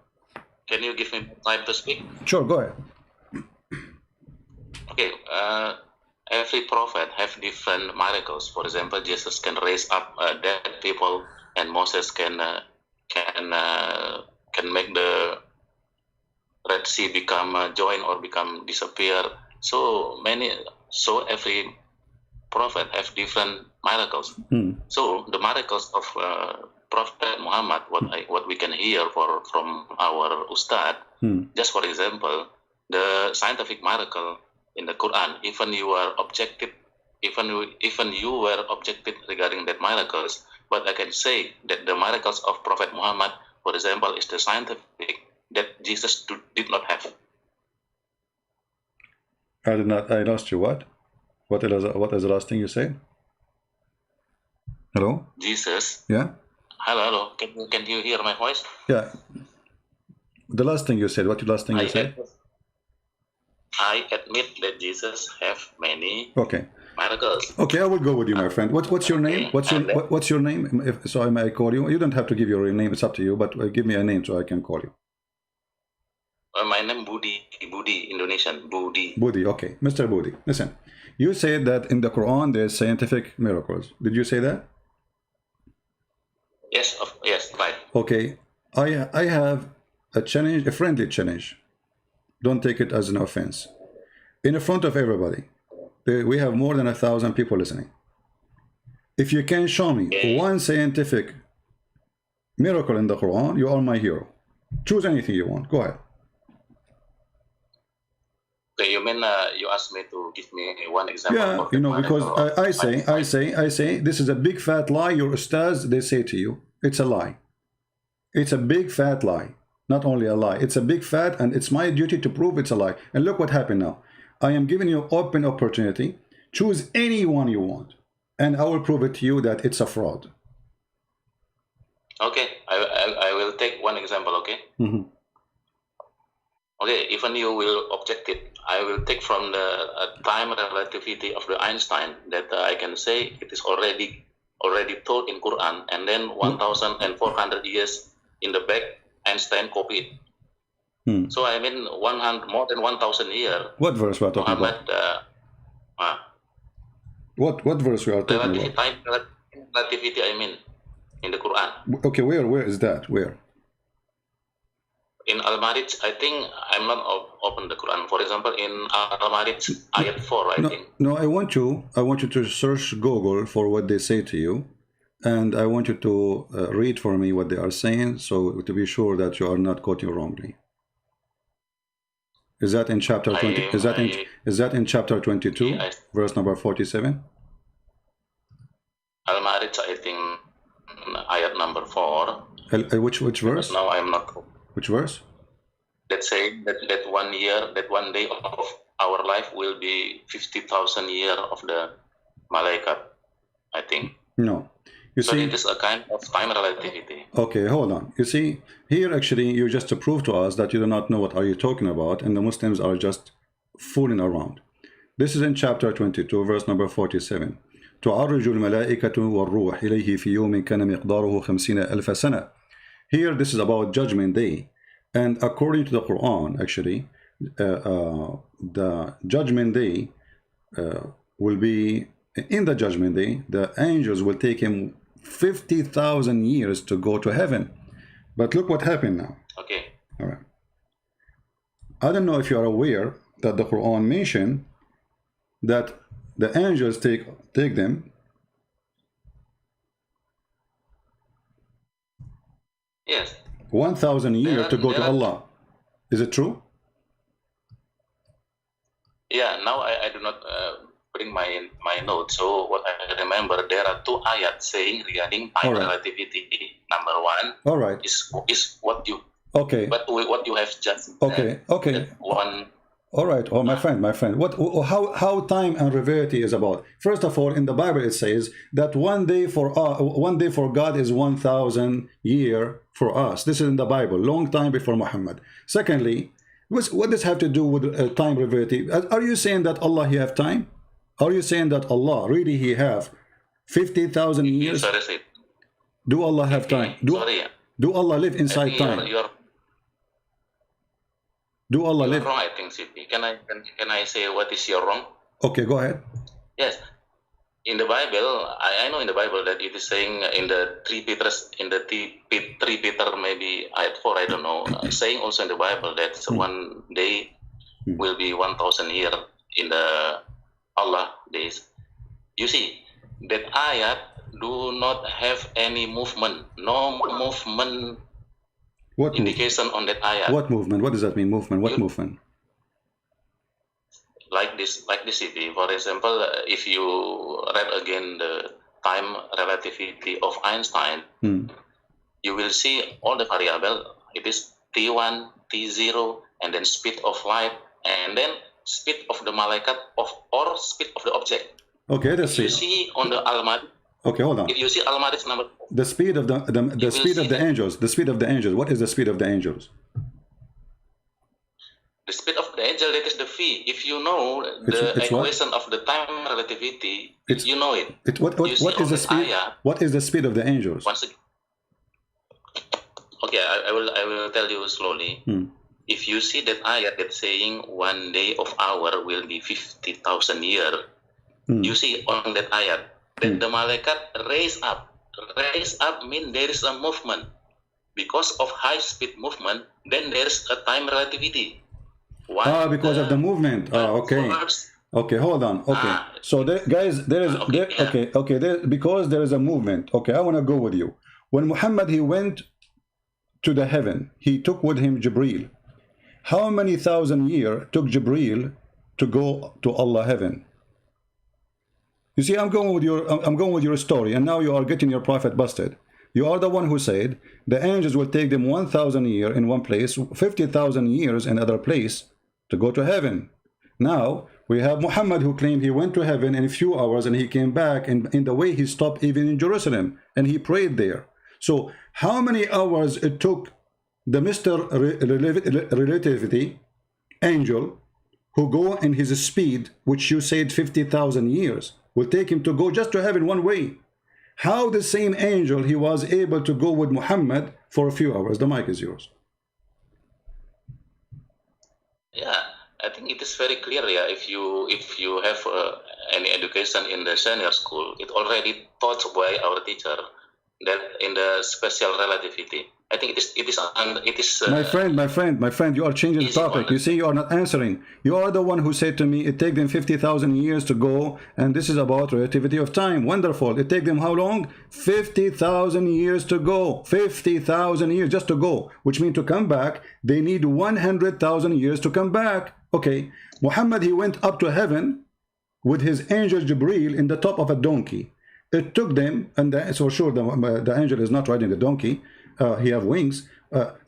Can you give me time to speak? Sure, go ahead. Okay, every prophet have different miracles. For example, Jesus can raise up dead people, and Moses can make the Red Sea become join or become disappear. So every prophet have different miracles. So the miracles of Prophet Muhammad, what we can hear from our Ustad, just for example, the scientific miracle in the Quran, even you were objected regarding that miracles, but I can say that the miracles of Prophet Muhammad, for example, is the scientific that Jesus did not have. I lost you. What? What is the last thing you said? Hello? Jesus. Yeah? Hello. Can you hear my voice? Yeah. The last thing you said. What the last thing you said? I admit that Jesus have many miracles. Okay, I will go with you, my friend. What's your name? What's your name? So I may call you. You don't have to give your real name. It's up to you. But give me a name so I can call you. My name Budi, Indonesian, Budi. Budi, okay. Mr. Budi, listen. You said that in the Quran there's scientific miracles. Did you say that? Yes, right. Okay. I have a challenge, a friendly challenge. Don't take it as an offense. In front of everybody, we have more than 1,000 people listening. If you can show me one scientific miracle in the Quran, you are my hero. Choose anything you want. Go ahead. Okay, you mean you asked me to give me one example? Yeah, you know, because I say, this is a big fat lie. Your ustaz, they say to you, it's a lie. It's a big fat lie. Not only a lie, it's a big fat, and it's my duty to prove it's a lie. And look what happened now. I am giving you open opportunity. Choose anyone you want, and I will prove it to you that it's a fraud. Okay, I will take one example, okay? Mm-hmm. Okay, even you will object it, I will take from the time relativity of the Einstein that I can say it is already told in Quran, and then 1,400 years in the back, Einstein copied. So I mean more than 1,000 years. What verse we are talking Muhammad, about? What verse we are talking about? Time relativity, I mean, in the Quran. Okay, where is that? Where? In Al-Marij, I think I'm not open the Quran. For example, in Al-Marij, ayat 4, I think. No, I want you to search Google for what they say to you, and I want you to read for me what they are saying, so to be sure that you are not quoting wrongly. Is that in chapter 20? Is that in chapter 22, verse number 47? Al-Marij, I think, ayat number 4. Which verse? Now I'm not. Which verse? Let's say that 1 year, that 1 day of our life will be 50,000 years of the malaikat, I think. No. You so see, it is a kind of time relativity. Okay, hold on. You see, here actually you just to prove to us that you do not know what are you talking about, and the Muslims are just fooling around. This is in chapter 22, verse number 47. تعرج الملائكة والروح إليه في يوم كان مقداره 50,000 سنة. Here, this is about Judgment Day, and according to the Quran, actually, the Judgment Day will be, in the Judgment Day, the angels will take him 50,000 years to go to heaven. But look what happened now. Okay. All right. I don't know if you are aware that the Quran mentioned that the angels take them. Yes. 1,000 years to go to Allah. Is it true? Yeah, now I do not bring my notes. So what I remember, there are 2 ayats saying regarding time relativity. Number 1 all right. is what you what you have just okay. one. All right, my friend, how time and relativity is about? First of all, in the Bible it says that one day for God is 1,000 years for us. This is in the Bible, long time before Muhammad. Secondly, what does have to do with time relativity? Are you saying that Allah he have time? Are you saying that Allah really he have 50,000 years? Do Allah have time? Do Allah live inside time? Do Allah live? Wrong, I think, CP. Can I say what is your wrong? Okay, go ahead. Yes, in the Bible, I know in the Bible that it is saying in the 3 Peter maybe ayat 4, I don't know, saying also in the Bible that one day will be 1,000 years in the Allah days. You see, that ayat do not have any movement, no movement. What indication on that ayat? What movement? What does that mean? Movement? What movement? Like this, CP. For example, if you read again the time relativity of Einstein, you will see all the variable. It is T1, T0, and then speed of light, and then speed of the malaikat or speed of the object. Okay, let's see. You see on the Al-Marij. Okay, hold on. If you see Al-Marij number, the speed of the speed of the angels. The speed of the angels. What is the speed of the angels? The speed of the angel, that is the V. If you know the equation of the time relativity, you know it. What is the speed? What is the speed of the angels? Once again, okay, I will tell you slowly. If you see that ayat that's saying 1 day of hour will be 50,000 years, you see on that ayat that the malaikat raise up. Raise up means there is a movement. Because of high speed movement, then there is a time relativity. Because of the movement. Okay. Okay, hold on. Okay. So guys, because there is a movement. Okay, I want to go with you. When Muhammad he went to the heaven, he took with him Jibreel. How many thousand years took Jibreel to go to Allah heaven? You see, I'm going with your story, and now you are getting your prophet busted. You are the one who said the angels will take them 1,000 years in one place, 50,000 years in another place to go to heaven. Now we have Muhammad who claimed he went to heaven in a few hours and he came back, and in the way he stopped even in Jerusalem and he prayed there. So how many hours it took the Mr. Relativity angel who go in his speed, which you said 50,000 years, will take him to go just to heaven one way? How the same angel he was able to go with Muhammad for a few hours? The mic is yours. Yeah, I think it is very clear. Yeah, if you have any education in the senior school, it already taught by our teacher that in the special relativity. I think it is. My friend, you are changing the topic. You see, you are not answering. You are the one who said to me, it take them 50,000 years to go, and this is about relativity of time. Wonderful. It take them how long? 50,000 years to go. 50,000 years just to go, which means to come back, they need 100,000 years to come back. Okay, Muhammad, he went up to heaven with his angel Jibreel in the top of a donkey. It took them, and so sure the angel is not riding the donkey. He have wings.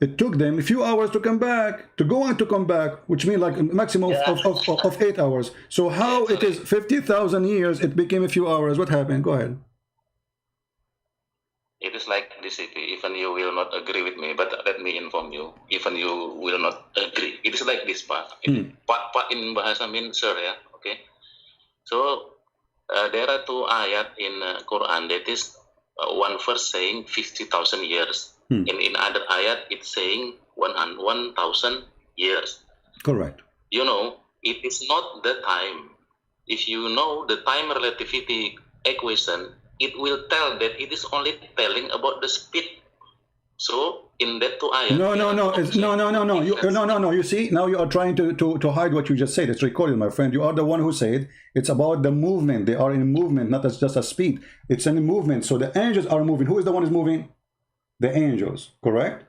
It took them a few hours to come back, to go and to come back, which means like a maximum of 8 hours. So how it is 50,000 years, it became a few hours? What happened? Go ahead. It is like this, even you will not agree with me, but let me inform you, even you will not agree. It is like this, Pak. Pak in bahasa mean sir, ya, okay? So, there are two ayat in Quran, that is one verse saying 50,000 years. And in other ayat, it's saying 1,000 years. Correct. You know, it is not the time. If you know the time relativity equation, it will tell that it is only telling about the speed. So in that two ayat, no. You see, now you are trying to hide what you just said. It's recorded, my friend. You are the one who said it's about the movement. They are in movement, not as just a speed. It's in movement. So the angels are moving. Who is the one who's moving? The angels, correct?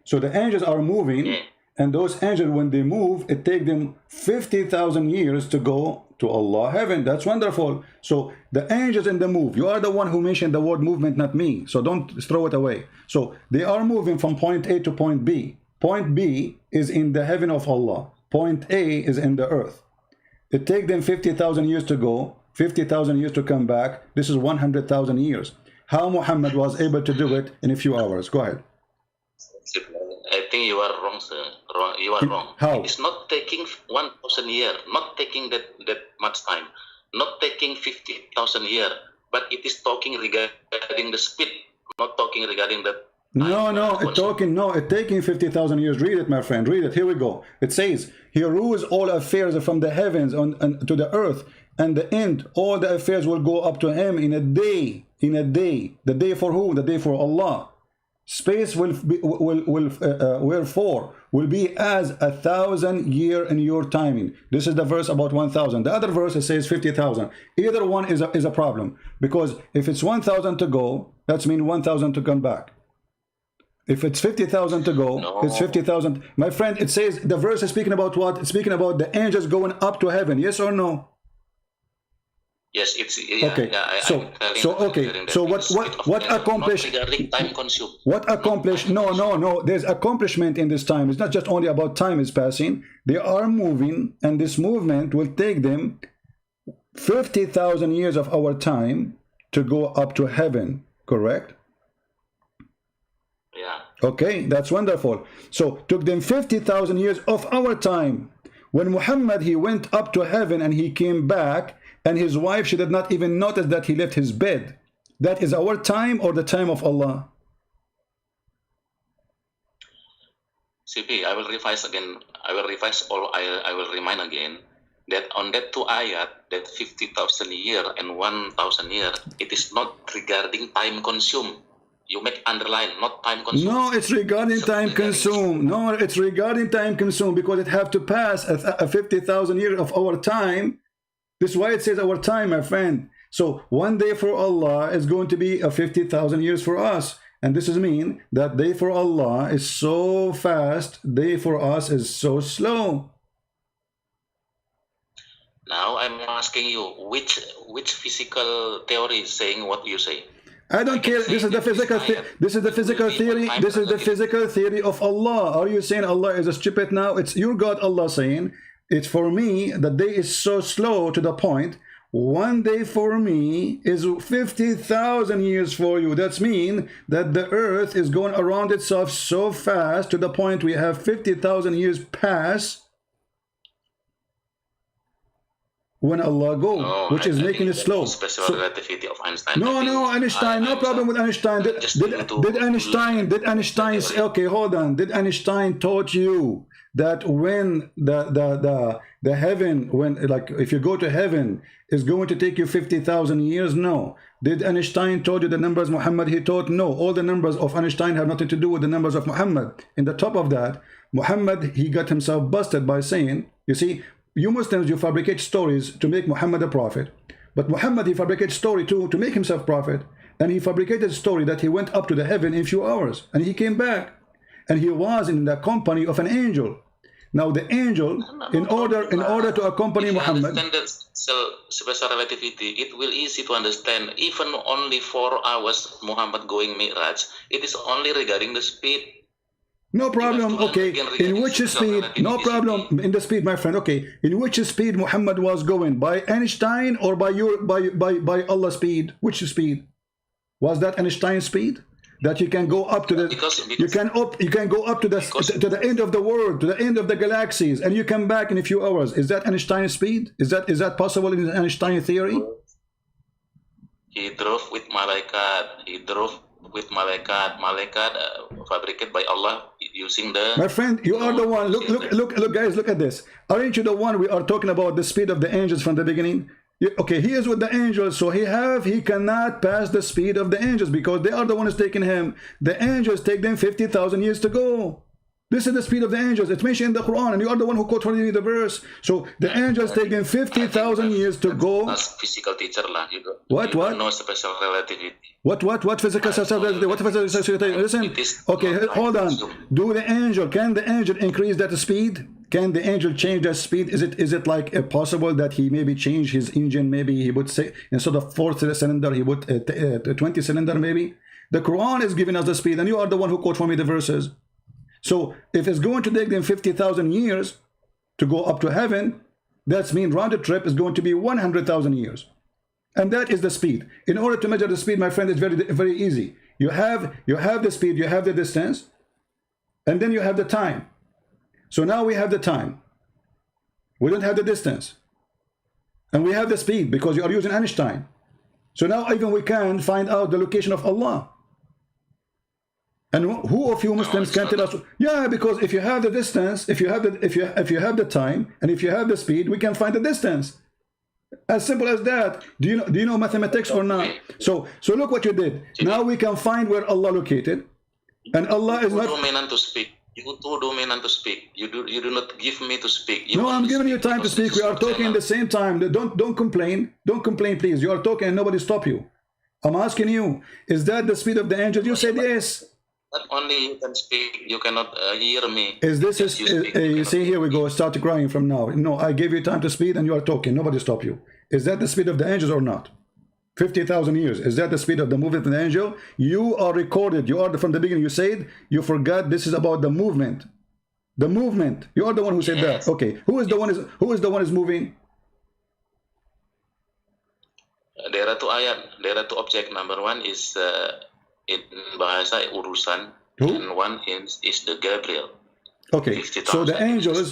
So the angels are moving, and those angels, when they move, it takes them 50,000 years to go to Allah heaven. That's wonderful. So the angels in the move. You are the one who mentioned the word movement, not me. So don't throw it away. So they are moving from point A to point B. Point B is in the heaven of Allah. Point A is in the earth. It takes them 50,000 years to go, 50,000 years to come back. This is 100,000 years. How Muhammad was able to do it in a few hours? Go ahead. I think you are wrong, sir. You are wrong. How? It's not taking 1,000 years, not taking that much time, not taking 50,000 years, but it is talking regarding the speed, not talking regarding the time. It's taking 50,000 years. Read it, my friend. Read it. Here we go. It says, he rules all affairs from the heavens to the earth, and the end, all the affairs will go up to him in a day. In a day. The day for whom? The day for Allah. Space will be as 1,000 years in your timing. This is the verse about 1,000. The other verse, it says 50,000. Either one is a problem, because if it's 1,000 to go, that's mean 1,000 to come back. If it's 50,000 to go, it's 50,000. My friend, it says, the verse is speaking about what? It's speaking about the angels going up to heaven. Yes or no? Yes, it's okay. So what accomplished? Time consumed. What accomplished? No. There's accomplishment in this time. It's not just only about time is passing. They are moving, and this movement will take them 50,000 years of our time to go up to heaven. Correct? Yeah. Okay, that's wonderful. So took them 50,000 years of our time. When Muhammad, he went up to heaven and he came back, and his wife, she did not even notice that he left his bed. That is our time or the time of Allah? CP, I will revise again. I will remind again that on that two ayat, that 50,000 years and 1,000 years, it is not regarding time consumed. You make underline, not time consumed. No, it's regarding time consumed. No, it's regarding time consumed, because it have to pass a 50,000 years of our time. This is why it says our time, my friend. So one day for Allah is going to be a 50,000 years for us. And this is mean that day for Allah is so fast, day for us is so slow. Now I'm asking you, which physical theory is saying what you say? I don't care. This is the physical. This is the physical theory. This is the physical theory of Allah. Are you saying Allah is a stupid now? It's your God, Allah, saying it's for me. The day is so slow to the point. One day for me is 50,000 years for you. That's mean that the earth is going around itself so fast to the point we have 50,000 years pass when Allah go, which is making it slow. Special relativity of Einstein. No, Einstein, no problem with Einstein. Did Einstein say, okay, hold on. Did Einstein taught you that when the heaven, when, like, if you go to heaven, is going to take you 50,000 years? No. Did Einstein told you the numbers Muhammad he taught? No. All the numbers of Einstein have nothing to do with the numbers of Muhammad. In the top of that, Muhammad, he got himself busted by saying, you see, you Muslims, you fabricate stories to make Muhammad a prophet. But Muhammad, he fabricated story too to make himself prophet. And he fabricated a story that he went up to the heaven in a few hours. And he came back. And he was in the company of an angel. Now the angel, in order to accompany Muhammad. If you understand the special relativity, it will easy to understand. Even only 4 hours Muhammad going Mi'raj, it is only regarding the speed. No problem. Okay, in which speed? No problem. In the speed, my friend. Okay, in which speed Muhammad was going? By Einstein or by Allah's speed? Which speed? Was that Einstein's speed? That you can go up to the you can go up to the end of the world, to the end of the galaxies, and you come back in a few hours. Is that Einstein's speed? Is that possible in Einstein theory? He drove with malaikat. He drove with malaikat. Malaikat fabricated by Allah using the. My friend, you are the one. Look, guys, look at this. Aren't you the one we are talking about the speed of the angels from the beginning? Okay, he is with the angels, so he cannot pass the speed of the angels because they are the ones taking him. The angels take them 50,000 years to go. This is the speed of the angels. It's mentioned in the Quran, and you are the one who quote for me the verse. So the angels take them 50,000 years to go. As physical teacher lah, What? No special relativity. What physical relativity? What physical relativity? Listen. Okay, hold on. Can the angel increase that speed? Can the angel change that speed? Is it like possible that he maybe change his engine? Maybe he would say instead of 4 cylinder, he would 20 cylinder maybe. The Quran is giving us the speed, and you are the one who quote for me the verses. So if it's going to take them 50,000 years to go up to heaven, that means round trip is going to be 100,000 years. And that is the speed. In order to measure the speed, my friend, it's very easy. You have the speed, you have the distance, and then you have the time. So now we have the time. We don't have the distance. And we have the speed because you are using Einstein. So now even we can find out the location of Allah. And who of you Muslims can tell us? Yeah, because if you have the distance, if you have the time, and if you have the speed, we can find the distance. As simple as that. Do you know mathematics or not? So look what you did. Now we can find where Allah located, and Allah is not dominant to speak. You too dominant to speak. You do not give me to speak. No, I'm giving you time to speak. We are talking at the same time. Don't complain. Don't complain, please. You are talking and nobody stop you. I'm asking you, is that the speed of the angels? You said yes. Not only you can speak, you cannot hear me. You see, here we go, start crying from now. No, I gave you time to speak and you are talking. Nobody stop you. Is that the speed of the angels or not? 50,000 years. Is that the speed of the movement of the angel? You are recorded. You are from the beginning. You said you forgot this is about the movement. The movement. You are the one who said that. Okay. Who is the one is moving? There are two ayat. There are two object. Number one is in bahasa urusan, and one is the Gabriel. Okay, so the angels,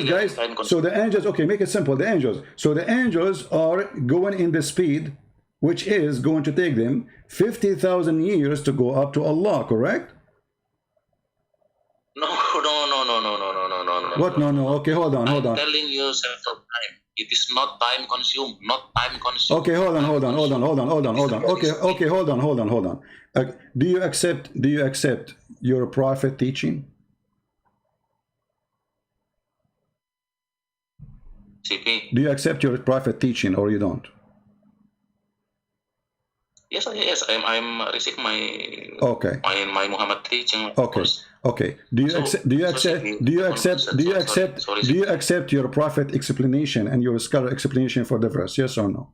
guys, so the angels, okay, make it simple, the angels. So the angels are going in the speed, which is going to take them 50,000 years to go up to Allah, correct? No. What? No. Okay, hold on. I'm telling you several times. It is not time consumed, Okay, hold on. Okay, hold on. Do you accept your prophet teaching? CP. Do you accept your prophet teaching or you don't? Yes, yes. I'm receiving Okay. my Muhammad teaching. Okay. Okay. Do you So, accept? Do you so accept? simply, Do you one accept? person. Do you Sorry, accept? sorry, Do you accept your prophet explanation and your scholar explanation for the verse? Yes or no?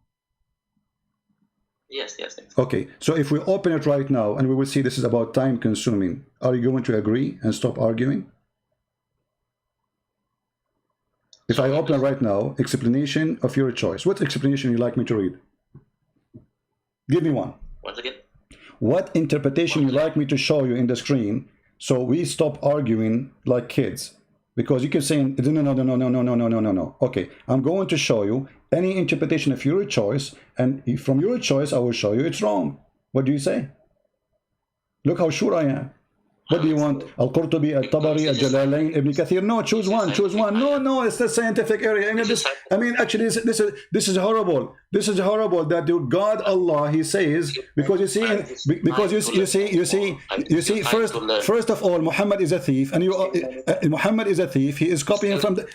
Yes, yes, yes. Okay. So if we open it right now and we will see this is about time consuming, are you going to agree and stop arguing? If I open right now, explanation of your choice, what explanation you like me to read? Give me one. Once again. What interpretation you like me to show you in the screen, so we stop arguing like kids? Because you keep saying no, no, no, no, no, no, no, no, no, no, no. Okay, I'm going to show you any interpretation of your choice, and from your choice, I will show you it's wrong. What do you say? Look how sure I am. What do you want? Al-Qurtubi, Al-Tabari, Al-Jalalain, Ibn Kathir? No, choose one, choose one. No, no, it's the scientific area. I mean, actually, this is horrible. This is horrible that God Allah, He says, because you see, first of all, Muhammad is a thief, and Muhammad is a thief. He is copying from the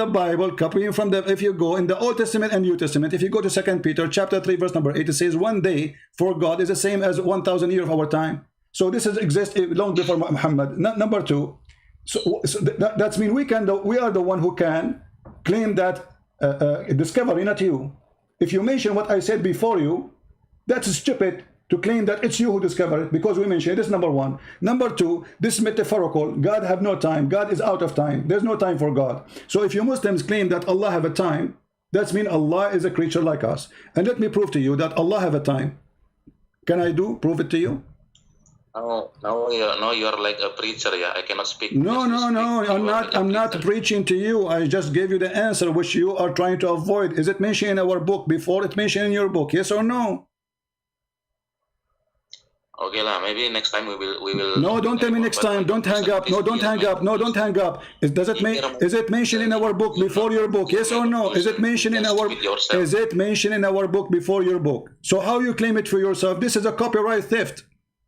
Bible, copying from the. If you go in the Old Testament and New Testament, if you go to 2 Peter chapter 3 verse number 8, it says one day for God is the same as 1,000 years of our time. So this has existed long before Muhammad. Number two, so that's mean we are the one who can claim that discovery, not you. If you mention what I said before you, that's stupid to claim that it's you who discovered it because we mentioned it. This is number one. Number two, this is metaphorical. God have no time. God is out of time. There's no time for God. So if you Muslims claim that Allah have a time, that's mean Allah is a creature like us. And let me prove to you that Allah have a time. Can I prove it to you? No, you're like a preacher. Yeah, I cannot speak. No, I'm not preaching to you. I just gave you the answer which you are trying to avoid. Is it mentioned in our book before? It mentioned in your book, yes or no? Okay, maybe next time we will. No, don't tell me next time. Don't hang up. No, don't hang up. No, don't hang up. Is it mentioned in our book before your book? Yes or no? Is it mentioned in our? Is it mentioned in our book before your book? So how you claim it for yourself? This is a copyright theft.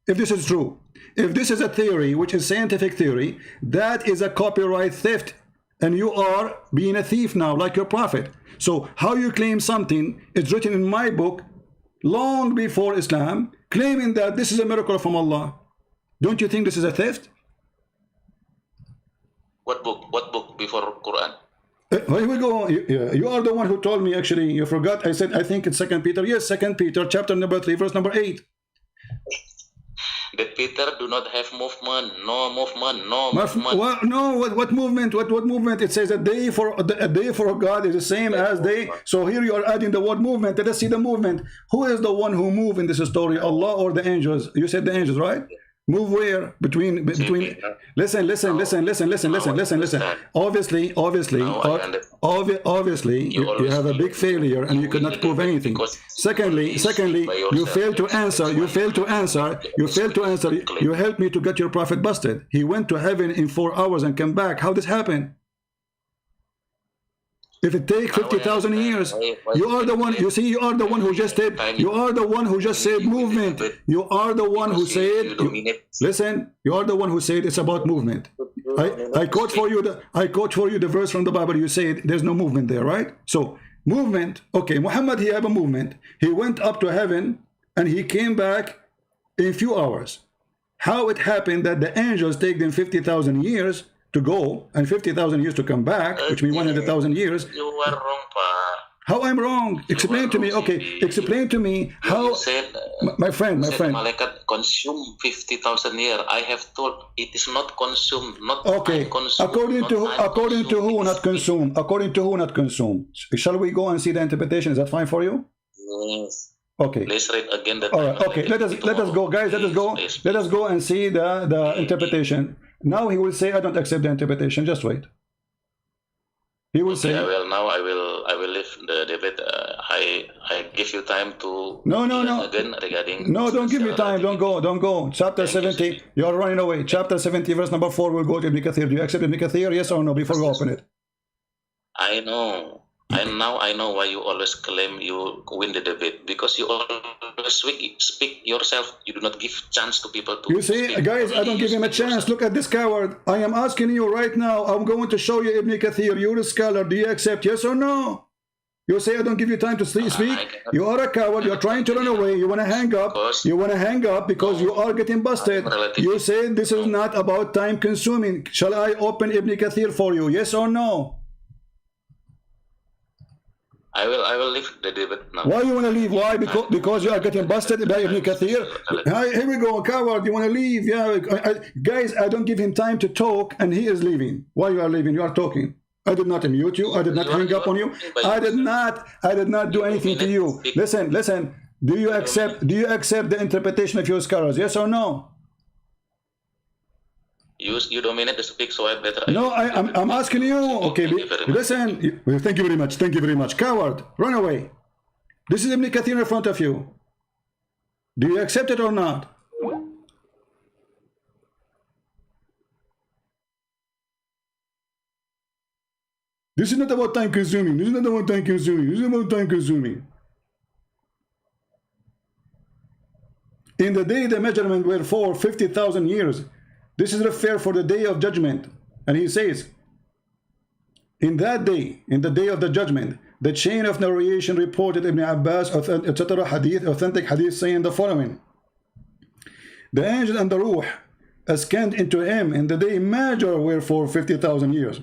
If this is true, if this is a theory, which is scientific theory, that is a copyright theft, and you are being a thief now, like your prophet. So how you claim something is written in my book long before Islam, claiming that this is a miracle from Allah? Don't you think this is a theft? What book? What book before Quran? Here we go. You are the one who told me. Actually, you forgot. I said I think it's 2 Peter. Yes, 2 Peter, chapter number 3, verse number 8. That Peter do not have movement, no movement, no movement. What movement? What movement? It says a day for God is the same as day. So here you are adding the word movement. Let us see the movement. Who is the one who moved in this story? Allah or the angels? You said the angels, right? Move where? Between listen. Obviously, you have a big failure and you cannot prove anything. Secondly, you failed to answer. You helped me to get your prophet busted. He went to heaven in 4 hours and came back. How this happened? If it takes 50,000 years, you are the one. You see, you are the one who just said. You are the one who just said movement. You are the one who said. Listen, you are the one who said it's about movement. I quote for you the verse from the Bible. You said there's no movement there, right? So movement. Okay, Muhammad, he had a movement. He went up to heaven and he came back in a few hours. How it happened that the angels take them 50,000 years to go and 50,000 years to come back, which means 100,000 years. You are wrong, Pa. How I'm wrong? Explain to me. Okay, explain to me how. You said, my friend. Malaikat consume 50,000 years. I have told it is not consumed, not okay. Consumed, according to who, not consume. According to who, not consume. Shall we go and see the interpretation? Is that fine for you? Yes. Okay. Let's read again. All right. Okay. Let us go, guys. Let us go and see the interpretation. Now he will say, "I don't accept the interpretation." Just wait. He will say, I will leave the debate. I give you time to. No. Again regarding. No, don't give me time. Don't go. Chapter 70. You are running away. Chapter 70, verse number 4. We'll go to Ibn Kathir. Do you accept Ibn Kathir? Yes or no? Before we open it. I know. And now I know why you always claim you win the debate, because you always speak yourself. You do not give chance to people to. You see, guys, I don't give him a chance. Look at this coward. I am asking you right now. I'm going to show you Ibn Kathir. You're a scholar. Do you accept? Yes or no? You say I don't give you time to speak. You are a coward. You're trying to run away. You want to hang up. You want to hang up because you are getting busted. You say this is not about time consuming. Shall I open Ibn Kathir for you? Yes or no? I will leave the debate now. Why you want to leave? Why? Because you are getting busted by Ibn Kathir. Here we go, coward. You want to leave? Yeah, guys. I don't give him time to talk, and he is leaving. Why you are leaving? You are talking. I did not mute you. I did not hang up on you. I did not do anything to you. Listen. Do you accept the interpretation of your scholars? Yes or no? You dominate the speak, so I better. No, I'm asking you. Okay, listen. Thank you very much. Thank you very much. Coward, run away. This is Ibn Kathir in front of you. Do you accept it or not? This is not about time consuming. This is not about time consuming. This is about time consuming. In the day the measurement were for 50,000 years. This is referred for the day of judgment. And he says, in that day, in the day of the judgment, the chain of narration reported Ibn Abbas, etc. authentic hadith saying the following. The angel and the ruh ascend into him in the day measure were for 50,000 years.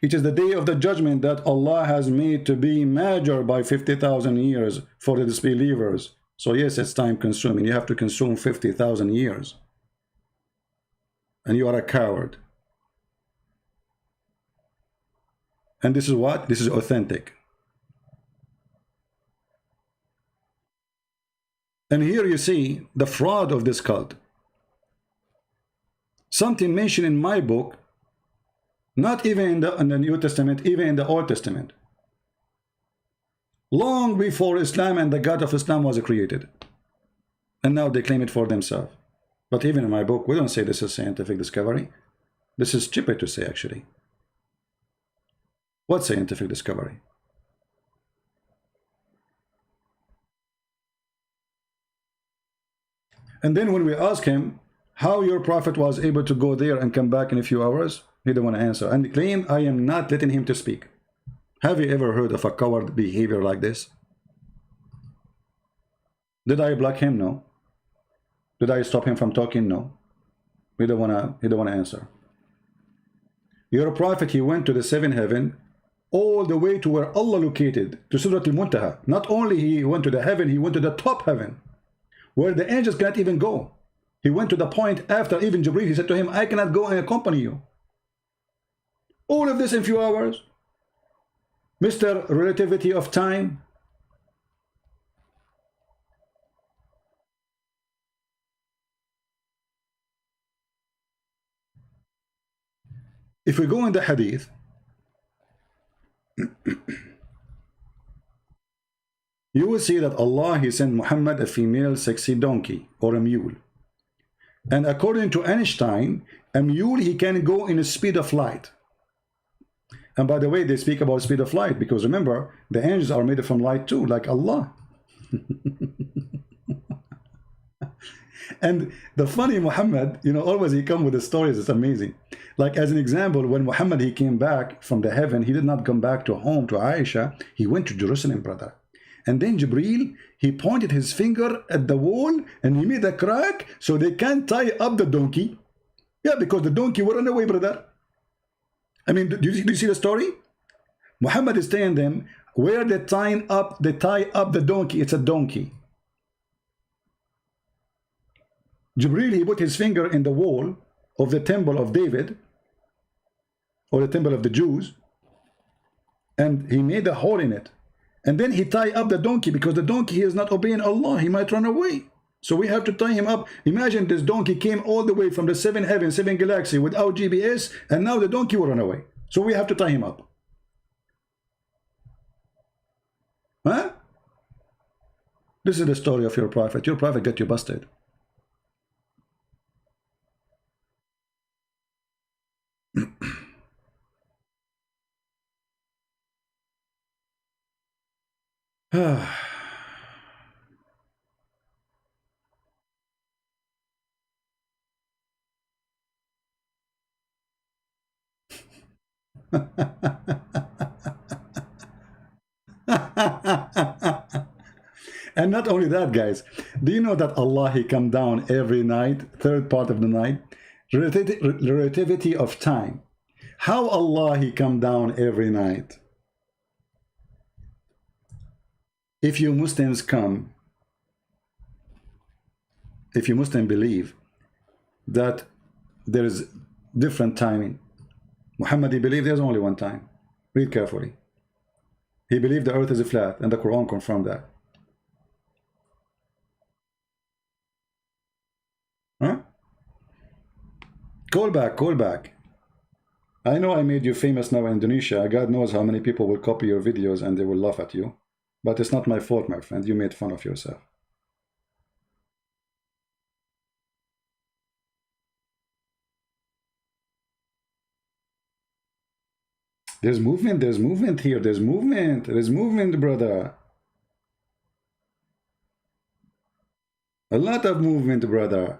It is the day of the judgment that Allah has made to be measured by 50,000 years for the disbelievers. So yes, it's time consuming. You have to consume 50,000 years. And you are a coward. And this is what? This is authentic. And here you see the fraud of this cult. Something mentioned in my book, not even in the New Testament, even in the Old Testament. Long before Islam and the God of Islam was created. And now they claim it for themselves. But even in my book, we don't say this is scientific discovery. This is stupid to say, actually. What scientific discovery? And then when we ask him how your prophet was able to go there and come back in a few hours, he don't want to answer. And claim I am not letting him to speak. Have you ever heard of a coward behavior like this? Did I block him? No. Did I stop him from talking? No. He don't wanna answer. Your prophet, he went to the seventh heaven, all the way to where Allah located, to Surah Al-Muntaha. Not only he went to the heaven, he went to the top heaven, where the angels cannot even go. He went to the point after even Jibreel, he said to him, I cannot go and accompany you. All of this in few hours. Mr. Relativity of Time. If we go in the hadith, you will see that Allah, he sent Muhammad a female sexy donkey or a mule. And according to Einstein, a mule, he can go in the speed of light. And by the way, they speak about speed of light because remember, the angels are made from light too, like Allah. And the funny Muhammad, you know, always he come with the stories. It's amazing. Like as an example, when Muhammad, he came back from the heaven, he did not come back to home to Aisha. He went to Jerusalem, brother. And then Jibreel, he pointed his finger at the wall and he made a crack so they can't tie up the donkey. Yeah, because the donkey will run away, brother. I mean, do you see the story? Muhammad is telling them where they tie up the donkey. It's a donkey. Jibreel, he put his finger in the wall of the temple of David, or the temple of the Jews, and he made a hole in it. And then he tied up the donkey because the donkey is not obeying Allah. He might run away. So we have to tie him up. Imagine this donkey came all the way from the seven heavens, seven galaxy without GPS, and now the donkey will run away. So we have to tie him up. Huh? This is the story of your prophet. Your prophet got you busted. And not only that, guys, do you know that Allah, he come down every night, third part of the night? Relativity of time. How Allah, he come down every night? If you Muslims come, if you Muslims believe that there is different timing, Muhammad, he believed there's only one time. Read carefully. He believed the earth is flat, and the Quran confirmed that. Huh? Call back, call back. I know I made you famous now in Indonesia. God knows how many people will copy your videos and they will laugh at you. But it's not my fault, my friend. You made fun of yourself. There's movement here. There's movement, brother. A lot of movement, brother.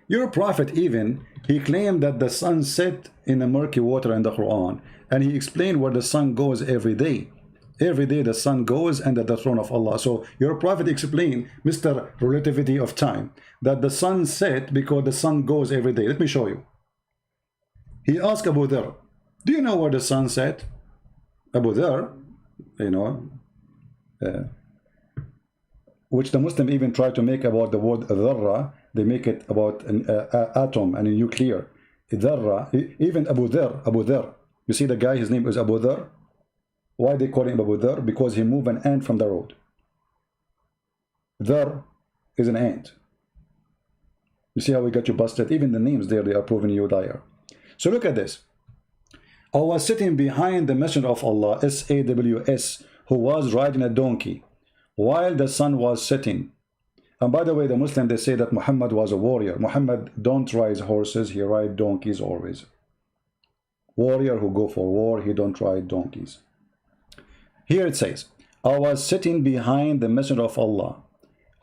Your prophet even, he claimed that the sun set in the murky water in the Quran, and he explained where the sun goes every day. Every day the sun goes and at the throne of Allah. So your prophet explained, Mr. Relativity of Time, that the sun set because the sun goes every day. Let me show you. He asked Abu Dhar, do you know where the sun set? Abu Dhar, you know, which the Muslim even try to make about the word dharra. They make it about an atom and a nuclear. Dharra, even Abu Dhar. You see the guy, his name is Abu Dhar. Why they call him Abu Dhar? Because he moved an ant from the road. Dhar is an ant. You see how we got you busted? Even the names there, they are proving you liar. So look at this. I was sitting behind the Messenger of Allah, S-A-W-S, who was riding a donkey while the sun was setting. And by the way, the Muslim, they say that Muhammad was a warrior. Muhammad don't ride horses, he ride donkeys always. Warrior who go for war, he don't ride donkeys. Here it says, I was sitting behind the Messenger of Allah,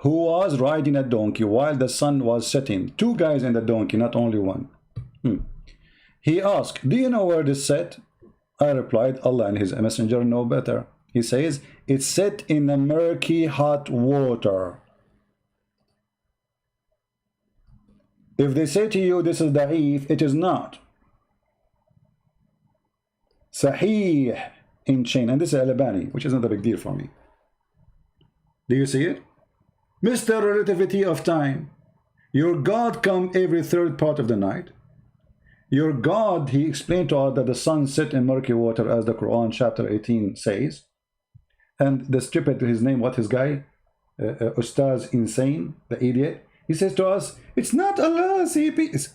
who was riding a donkey while the sun was setting. Two guys in the donkey, not only one. He asked, do you know where this set? I replied, Allah and his messenger know better. He says, it's set in the murky hot water. If they say to you this is da'if, it is not. Sahih in chain, and this is Al-Albani, which is not a big deal for me. Do you see it? Mr. Relativity of Time, your God come every third part of the night. Your God, he explained to us that the sun set in murky water, as the Quran chapter 18 says. And the stupid, his name, what his guy? Ustaz Insane, the idiot. He says to us, it's not Allah, CP.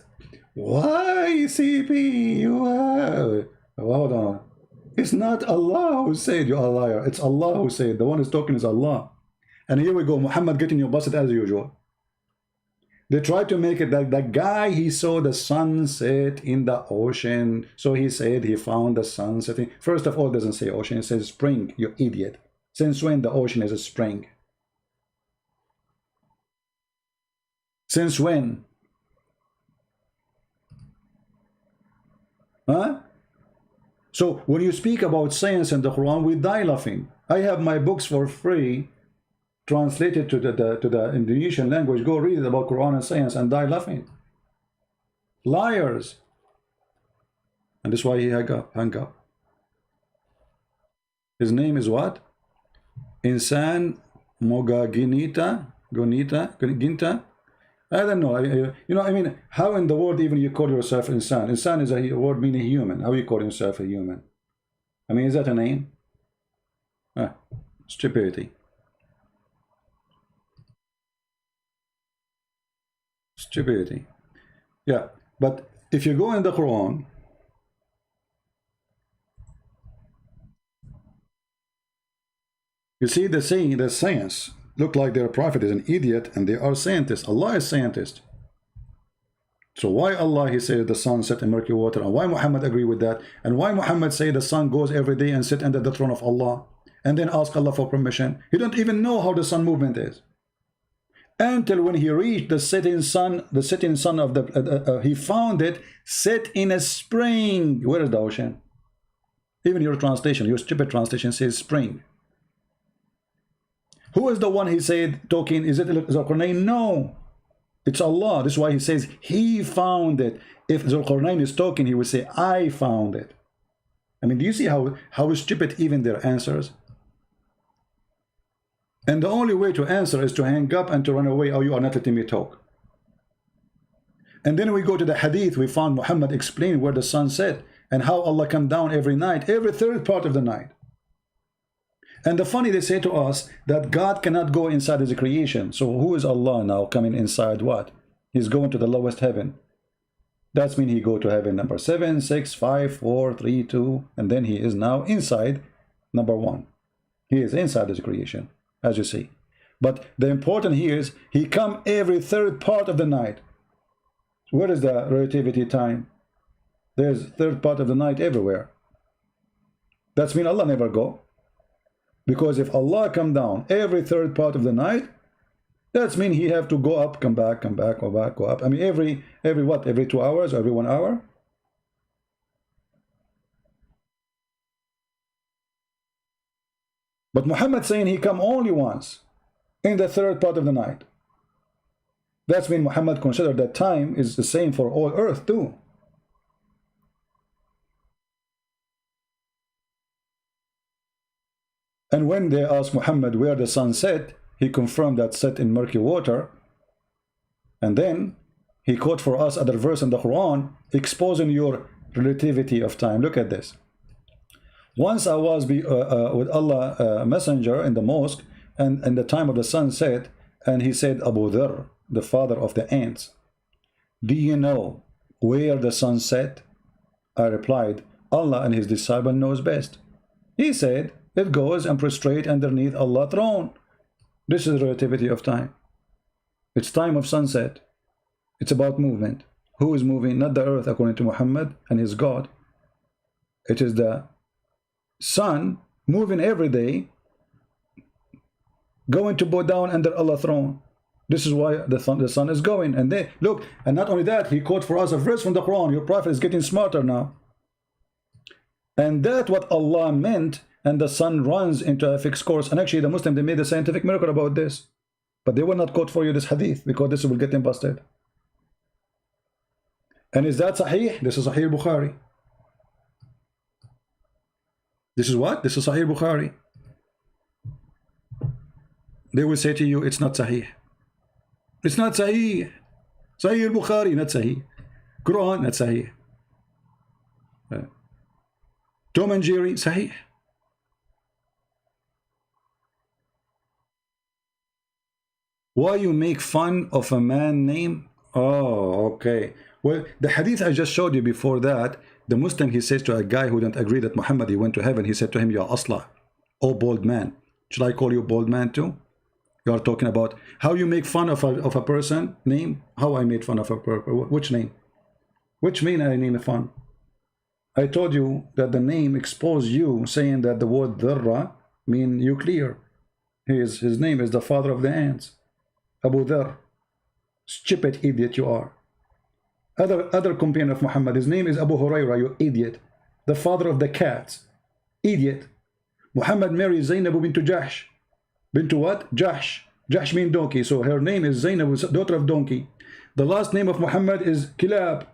Why, CP? You are... Hold on. It's not Allah who said you are a liar. It's Allah who said. The one who's talking is Allah. And here we go, Muhammad getting you busted as usual. They try to make it that the guy, he saw the sunset in the ocean. So he said he found the sun setting. First of all, it doesn't say ocean, it says spring, you idiot. Since when the ocean is a spring? Since when? Huh? So when you speak about science in the Quran, we die laughing. I have my books for free, translated to the Indonesian language. Go read it about Quran and science and die laughing. Liars. And that's why he hung up. His name is what? Insan Mogaginita Ginta. I don't know. You know, I mean, how in the world even you call yourself insan? Insan is a word meaning human. How you call yourself a human? I mean, is that a name? Stupidity. Stupidity. Yeah, but if you go in the Quran, you see the saying, the science look like their prophet is an idiot and they are scientists. Allah is scientist. So why Allah, he said the sun set in murky water, and why Muhammad agree with that, and why Muhammad say the sun goes every day and sit under the throne of Allah and then ask Allah for permission? He don't even know how the sun movement is until when he reached the setting sun of the he found it set in a spring. Where is the ocean? Even your translation, your stupid translation says spring. Who is the one he said talking? Is it Zulqarnain? No, it's Allah. This is why he says he found it. If Zulqarnain is talking, he would say, I found it. I mean, do you see how stupid even their answers? And the only way to answer is to hang up and to run away. Oh, you are not letting me talk. And then we go to the hadith. We found Muhammad explain where the sun set and how Allah come down every night, every third part of the night. And the funny, they say to us that God cannot go inside his creation. So who is Allah now coming inside what? He's going to the lowest heaven. That's mean he go to heaven number 7, 6, 5, 4, 3, 2, and then he is now inside number 1. He is inside his creation, as you see. But the important here is he come every third part of the night. Where is the relativity time? There's third part of the night everywhere. That's mean Allah never go. Because if Allah come down every third part of the night, that's mean he have to go up, come back, go back, go up. I mean every what? Every 2 hours or every 1 hour? But Muhammad saying he come only once in the third part of the night. That's mean Muhammad considered that time is the same for all earth too. And when they asked Muhammad where the sun set, he confirmed that set in murky water. And then he quote for us other verse in the Quran exposing your relativity of time. Look at this. Once I was with Allah messenger in the mosque, and the time of the sun set, and he said, Abu Dharr, the father of the ants, do you know where the sun set? I replied, Allah and his disciple knows best. He said, it goes and prostrate underneath Allah's throne. This is relativity of time. It's time of sunset. It's about movement. Who is moving? Not the earth according to Muhammad and his God. It is the sun moving every day, going to bow down under Allah's throne. This is why the sun is going. And they look, and not only that, he quote for us a verse from the Quran. Your prophet is getting smarter now. And that's what Allah meant. And the sun runs into a fixed course. And actually the Muslim, they made a scientific miracle about this, but they will not quote for you this hadith because this will get them busted. And is that Sahih? This is Sahih Bukhari. This is what? This is Sahih Bukhari. They will say to you, it's not Sahih. It's not Sahih. Sahih Bukhari, not Sahih. Quran, not Sahih. Tom and Jerry, Sahih. Why you make fun of a man name? Oh, okay. Well, the hadith I just showed you before that, the Muslim, he says to a guy who didn't agree that Muhammad, he went to heaven, he said to him, Ya Asla, oh bald man. Should I call you bald man too? You are talking about how you make fun of a person name? How I made fun of a person? Which name? Which mean I name a fun? I told you that the name exposed you, saying that the word Dharra mean you clear. His name is the father of the ants. Abu Dharr, stupid idiot you are. Other companion of Muhammad, his name is Abu Hurairah, you idiot. The father of the cats, idiot. Muhammad married Zainab bint Jahsh. Bint what? Jahsh. Jahsh means donkey, so her name is Zainab, daughter of donkey. The last name of Muhammad is Kilab.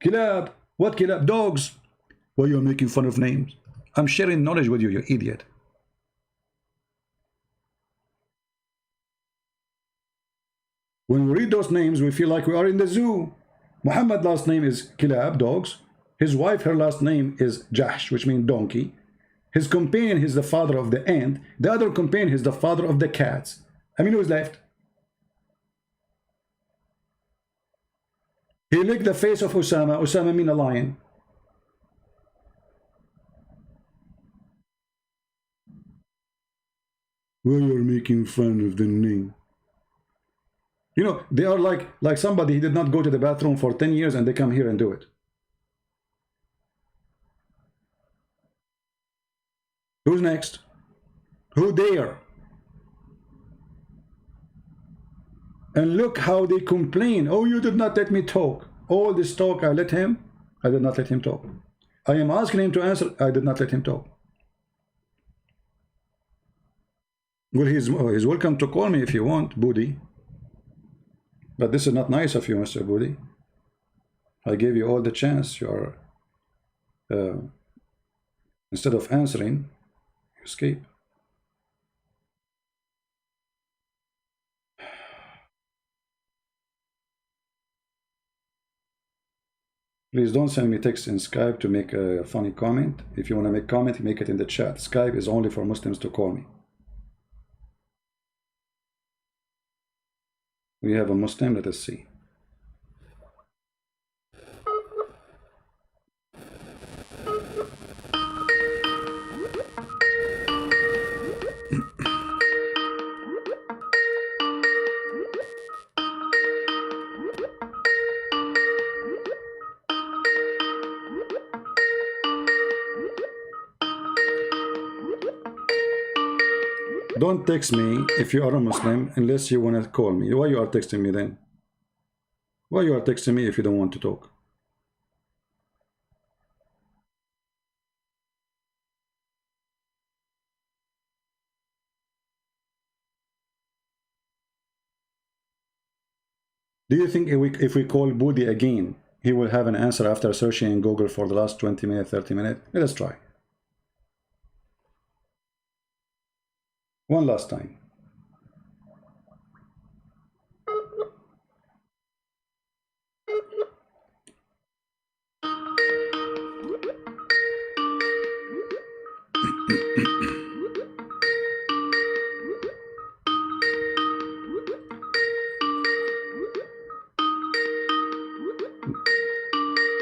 Kilab. What Kilab? Dogs. Why you are making fun of names? I'm sharing knowledge with you, you idiot. When we read those names, we feel like we are in the zoo. Muhammad's last name is Kilab, dogs. His wife, her last name is Jahsh, which means donkey. His companion is the father of the ant. The other companion is the father of the cats. I mean, who's left? He licked the face of Osama. Osama means a lion. Well, you're making fun of the name. You know, they are like somebody, he did not go to the bathroom for 10 years and they come here and do it. Who's next? Who dare? And look how they complain. Oh, you did not let me talk. All this talk, I let him. I did not let him talk. I am asking him to answer. I did not let him talk. Well, he's welcome to call me if you want, Budi. But this is not nice of you, Mr. Budi. I gave you all the chance. You are, instead of answering, you escape. Please don't send me text in Skype to make a funny comment. If you want to make comment, make it in the chat. Skype is only for Muslims to call me. We have a Muslim, let us see. Don't text me if you are a Muslim unless you want to call me. Why you are texting me then? Why you are texting me if you don't want to talk? Do you think if we call Budi again, he will have an answer after searching in Google for the last 20 minutes, 30 minutes? Let us try. One last time.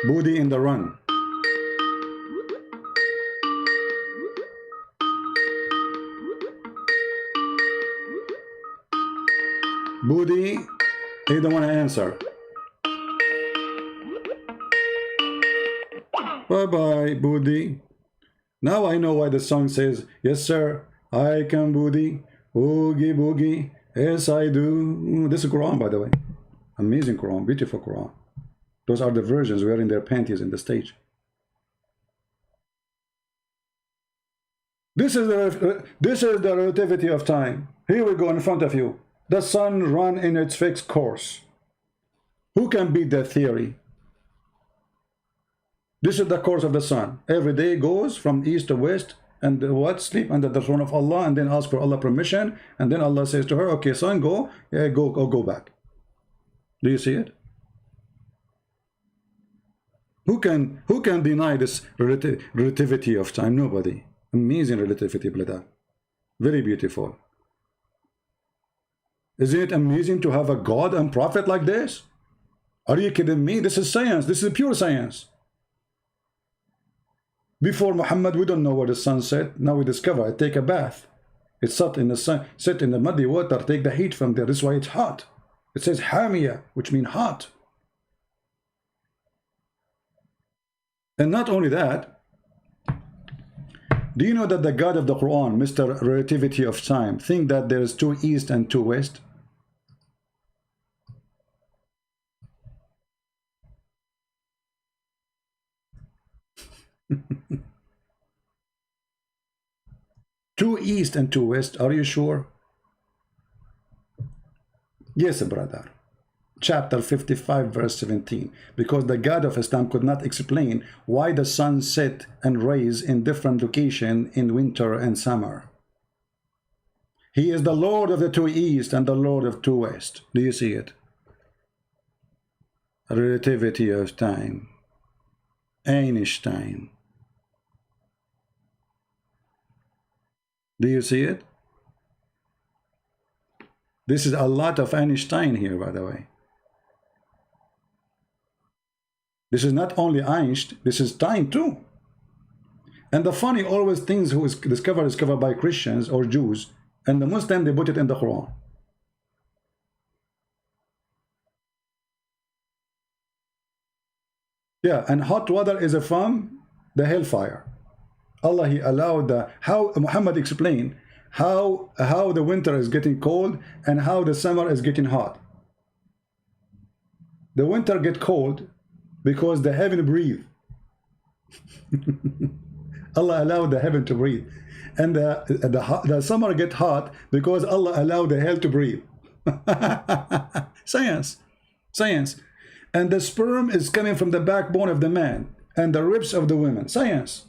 Budi in the run. Budi, he don't want to answer. Bye-bye, Budi. Now I know why the song says, yes, sir, I can Budi, oogie boogie, yes, I do. This is Quran, by the way. Amazing Quran, beautiful Quran. Those are the virgins wearing their panties in the stage. This is the relativity of time. Here we go in front of you. The sun run in its fixed course. Who can beat that theory? This is the course of the sun. Every day goes from east to west, and what? Sleep under the throne of Allah, and then ask for Allah permission, and then Allah says to her, okay, son, go, yeah, go back. Do you see it? Who can deny this relativity of time? Nobody. Amazing relativity, brother. Very beautiful. Isn't it amazing to have a God and prophet like this? Are you kidding me? This is science. This is pure science. Before Muhammad, we don't know where the sun set. Now we discover it. Take a bath. It sat in the sun, sit in the muddy water. Take the heat from there. This is why it's hot. It says Hamiya, which means hot. And not only that, do you know that the God of the Quran, Mr. Relativity of Time, think that there is two east and two west? Two east and two west, are you sure? Yes, brother. Chapter 55, verse 17. Because the God of Islam could not explain why the sun set and rise in different location in winter and summer. He is the Lord of the two east and the Lord of two west. Do you see it? Relativity of time. Einstein. Do you see it? This is a lot of Einstein here, by the way. This is not only Einstein, this is time too. And the funny, always things who is discovered by Christians or Jews, and the Muslim, they put it in the Quran. Yeah, and hot water is from the hellfire. Allah, he allowed how Muhammad explained how the winter is getting cold and how the summer is getting hot. The winter get cold because the heaven breathe. Allah allowed the heaven to breathe. And the summer get hot because Allah allowed the hell to breathe. Science. Science. And the sperm is coming from the backbone of the man and the ribs of the women. Science.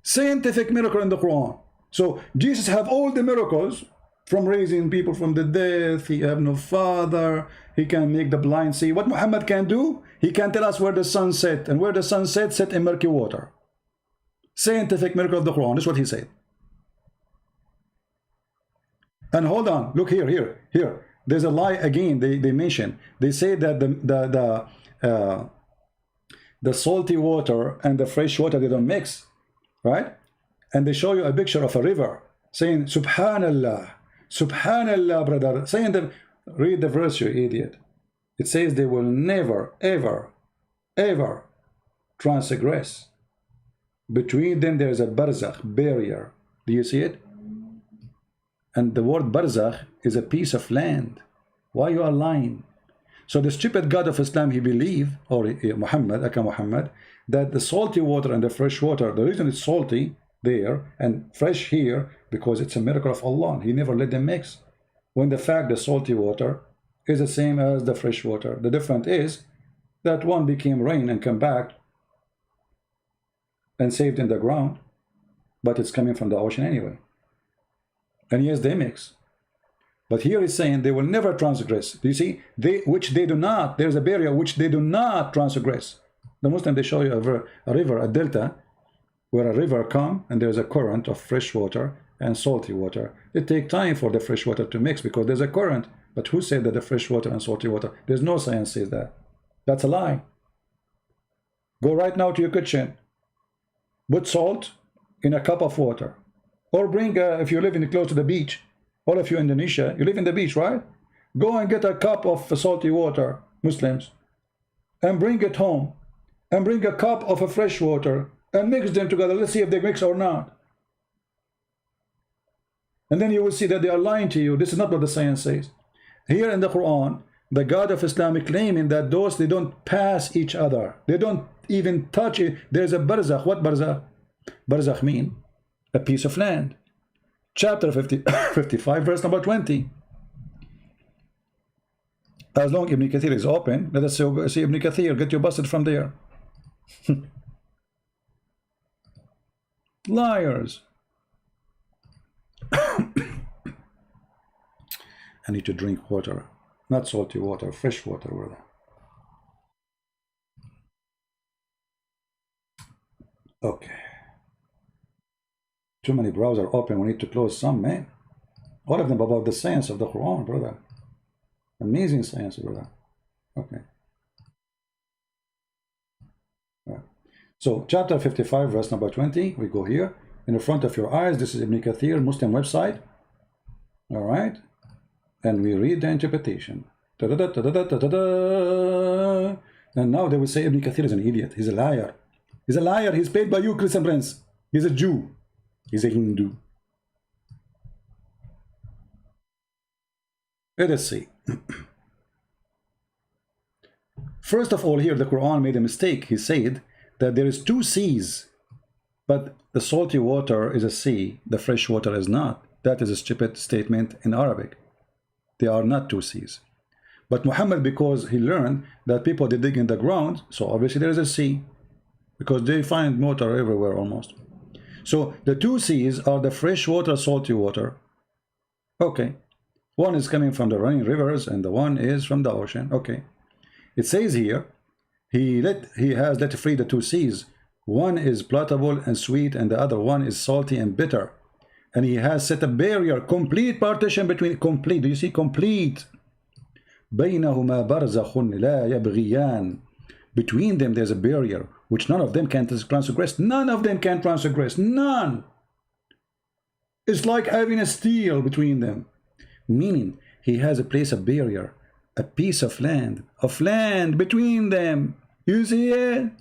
Scientific miracle in the Quran. So Jesus have all the miracles, from raising people from the death. He have no father. He can make the blind see. What Muhammad can do, he can tell us where the sun set, and where the sun set in murky water. Scientific miracle of the Quran. That's what he said. And hold on, look here. There's a lie again. They mention. They say that the salty water and the fresh water, they don't mix, right? And they show you a picture of a river, saying Subhanallah, Subhanallah, brother. Saying them, read the verse, you idiot. It says they will never, ever, ever transgress. Between them there is a barzakh, barrier. Do you see it? And the word barzakh is a piece of land. Why you are lying? So the stupid God of Islam, he believe, or Muhammad, Aka Muhammad, that the salty water and the fresh water, the reason it's salty there and fresh here, because it's a miracle of Allah. He never let them mix. When the fact the salty water is the same as the fresh water. The difference is that one became rain and come back and saved in the ground, but it's coming from the ocean anyway. And yes, they mix. But here he's saying they will never transgress. Do you see? Which they do not. There's a barrier which they do not transgress. The Muslim, they show you a river, a delta, where a river come and there's a current of fresh water and salty water. It takes time for the fresh water to mix because there's a current. But who said that the fresh water and salty water? There's no science says that. That's a lie. Go right now to your kitchen. Put salt in a cup of water. Or bring, if you live close to the beach, all of you in Indonesia, you live in the beach, right? Go and get a cup of salty water, Muslims, and bring it home. And bring a cup of a fresh water and mix them together. Let's see if they mix or not. And then you will see that they are lying to you. This is not what the science says. Here in the Quran, the God of Islam is claiming that those, they don't pass each other. They don't even touch it. There's a barzakh. What barzakh? Barzakh mean a piece of land. Chapter 55, verse number 20. As long Ibn Kathir is open, let us see Ibn Kathir. Get you busted from there. Liars. I need to drink water, not salty water, fresh water, brother. Okay. Too many browsers open. We need to close some, man. All of them about the science of the Quran, brother. Amazing science, brother. Okay. All right. So, chapter 55, verse number 20. We go here. In the front of your eyes, this is Ibn Kathir, Muslim website. All right. And we read the interpretation. Da -da -da -da -da -da -da -da. And now they will say Ibn Kathir is an idiot. He's a liar. He's a liar. He's paid by you, Christian Prince. He's a Jew. He's a Hindu. Let us see. First of all, here the Quran made a mistake. He said that there is two seas, but the salty water is a sea, the fresh water is not. That is a stupid statement in Arabic. They are not two seas. But Muhammad, because he learned that people, they dig in the ground, so obviously there is a sea, because they find water everywhere almost. So the two seas are the fresh water, salty water. Okay. One is coming from the running rivers and the one is from the ocean. Okay. It says here, he has let free the two seas. One is palatable and sweet and the other one is salty and bitter. And he has set a barrier, complete partition between, complete, do you see, complete. بينهما برزخ لا يبغيان. Between them there's a barrier which none of them can transgress. None of them can transgress. None. It's like having a steel between them. Meaning he has a place of barrier, a piece of land between them. You see it?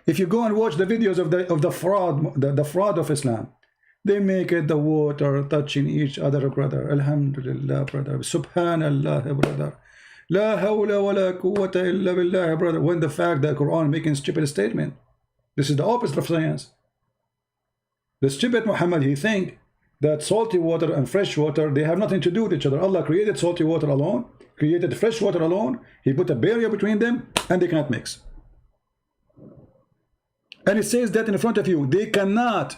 If you go and watch the videos of the fraud, the fraud of Islam, they make it the water touching each other, brother. Alhamdulillah, brother. Subhanallah, brother. La hawla wa la quwwata illa billah, brother. When the fact that Quran making stupid statement. This is the opposite of science. The stupid Muhammad, he think that salty water and fresh water, they have nothing to do with each other. Allah created salty water alone, created fresh water alone. He put a barrier between them, and they cannot mix. And it says that in front of you, they cannot.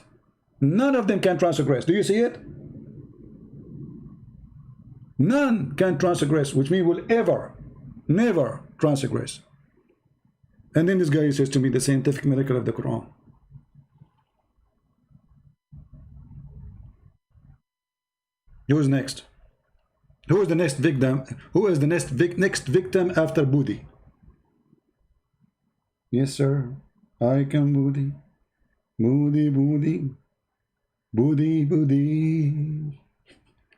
None of them can transgress. Do you see it? None can transgress, which means will ever, never transgress. And then this guy says to me, the scientific miracle of the Quran. Who is next? Who is the next victim? Who is the next victim after Budi? Yes, sir. I can Budi. Budi, Budi. Budi, Budi.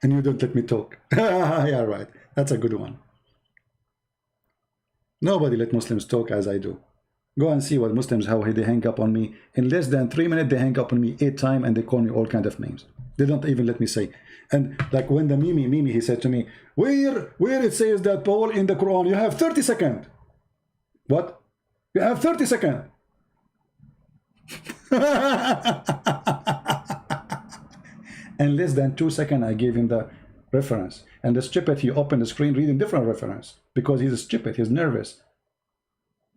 And you don't let me talk. Yeah, right. That's a good one. Nobody let Muslims talk as I do. Go and see what Muslims, how they hang up on me. In less than 3 minutes, they hang up on me 8 times and they call me all kind of names. They don't even let me say. And like when the Mimi, he said to me, where it says that, Paul, in the Quran, you have 30 seconds. What? You have 30 seconds. And less than 2 seconds, I gave him the reference. And the stupid, he opened the screen reading different reference because he's stupid, he's nervous.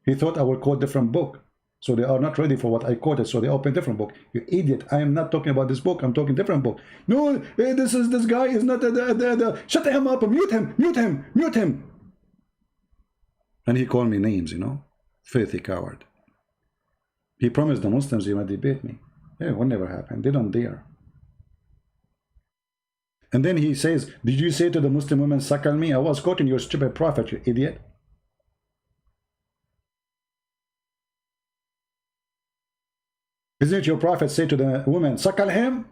He thought I would quote different book. So they are not ready for what I quoted, so they open different book. You idiot, I am not talking about this book, I'm talking different book. No, this guy is not shut him up, mute him. And he called me names, you know, filthy coward. He promised the Muslims he would debate me. Yeah, it will never happen, they don't dare. And then he says, did you say to the Muslim women, suckle me? I was quoting your stupid prophet, you idiot. Isn't your prophet say to the woman, suckle him?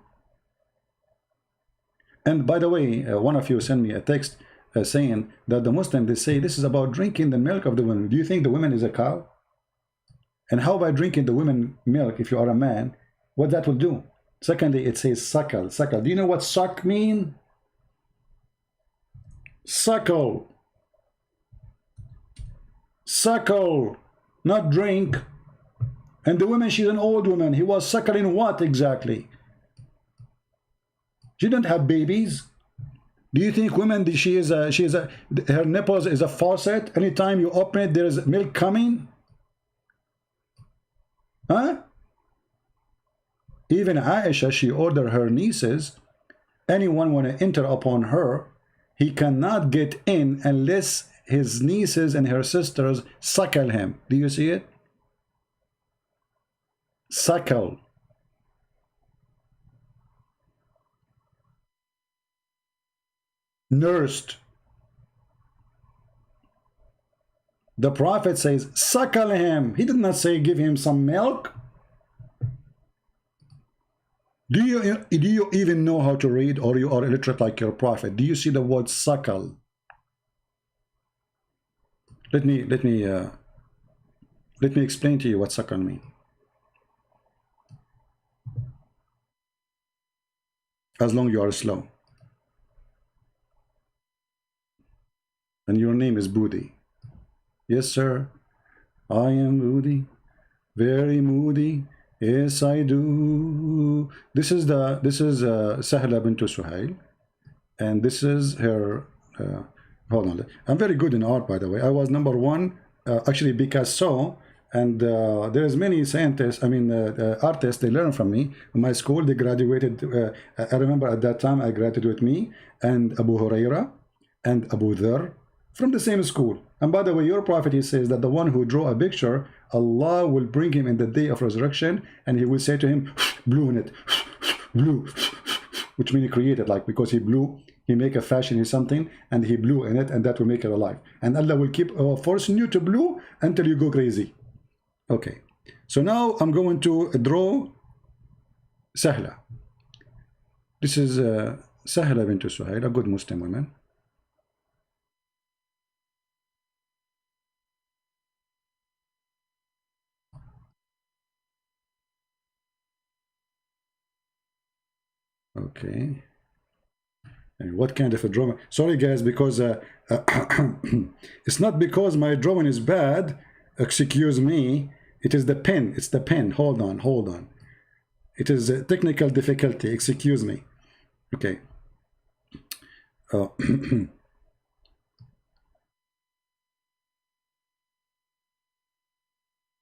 And by the way, one of you sent me a text saying that the Muslims, they say this is about drinking the milk of the women. Do you think the woman is a cow? And how about drinking the women milk if you are a man? What that will do? Secondly, it says suckle. Suckle. Do you know what suck mean? Suckle. Suckle, not drink. And the woman, she's an old woman. He was suckling what exactly? She didn't have babies. Do you think women, her nipples is a faucet? Anytime you open it, there is milk coming? Huh? Even Aisha, she ordered her nieces, anyone want to enter upon her, he cannot get in unless his nieces and her sisters suckle him. Do you see it? Suckle. Nursed. The prophet says, suckle him. He did not say give him some milk. Do you even know how to read, or you are illiterate like your prophet? Do you see the word suckle? Let me explain to you what suckle means. As long as you are slow. And your name is Budi. Yes, sir. I am Budi. Very moody. Yes, I do. This is Sahla bint Suhail, and this is her. Hold on. I'm very good in art, by the way. I was #1, actually Picasso, and there's many scientists. I mean, artists. They learn from me. In my school, they graduated. I remember at that time, I graduated with me and Abu Huraira and Abu Dharr from the same school. And by the way, your prophet, he says that the one who draw a picture, Allah will bring him in the day of resurrection, and he will say to him, blew in it, blew, which means he created, like, because he blew, he make a fashion in something, and he blew in it, and that will make it alive. And Allah will keep forcing you to blow until you go crazy. Okay, so now I'm going to draw Sahla. This is Sahla bint Suhail, a good Muslim woman. Okay, and what kind of a drawing? Sorry guys, because it's not because my drawing is bad, excuse me, It is the pen. It's the pen. Hold on, hold on. It is a technical difficulty. Excuse me. Okay.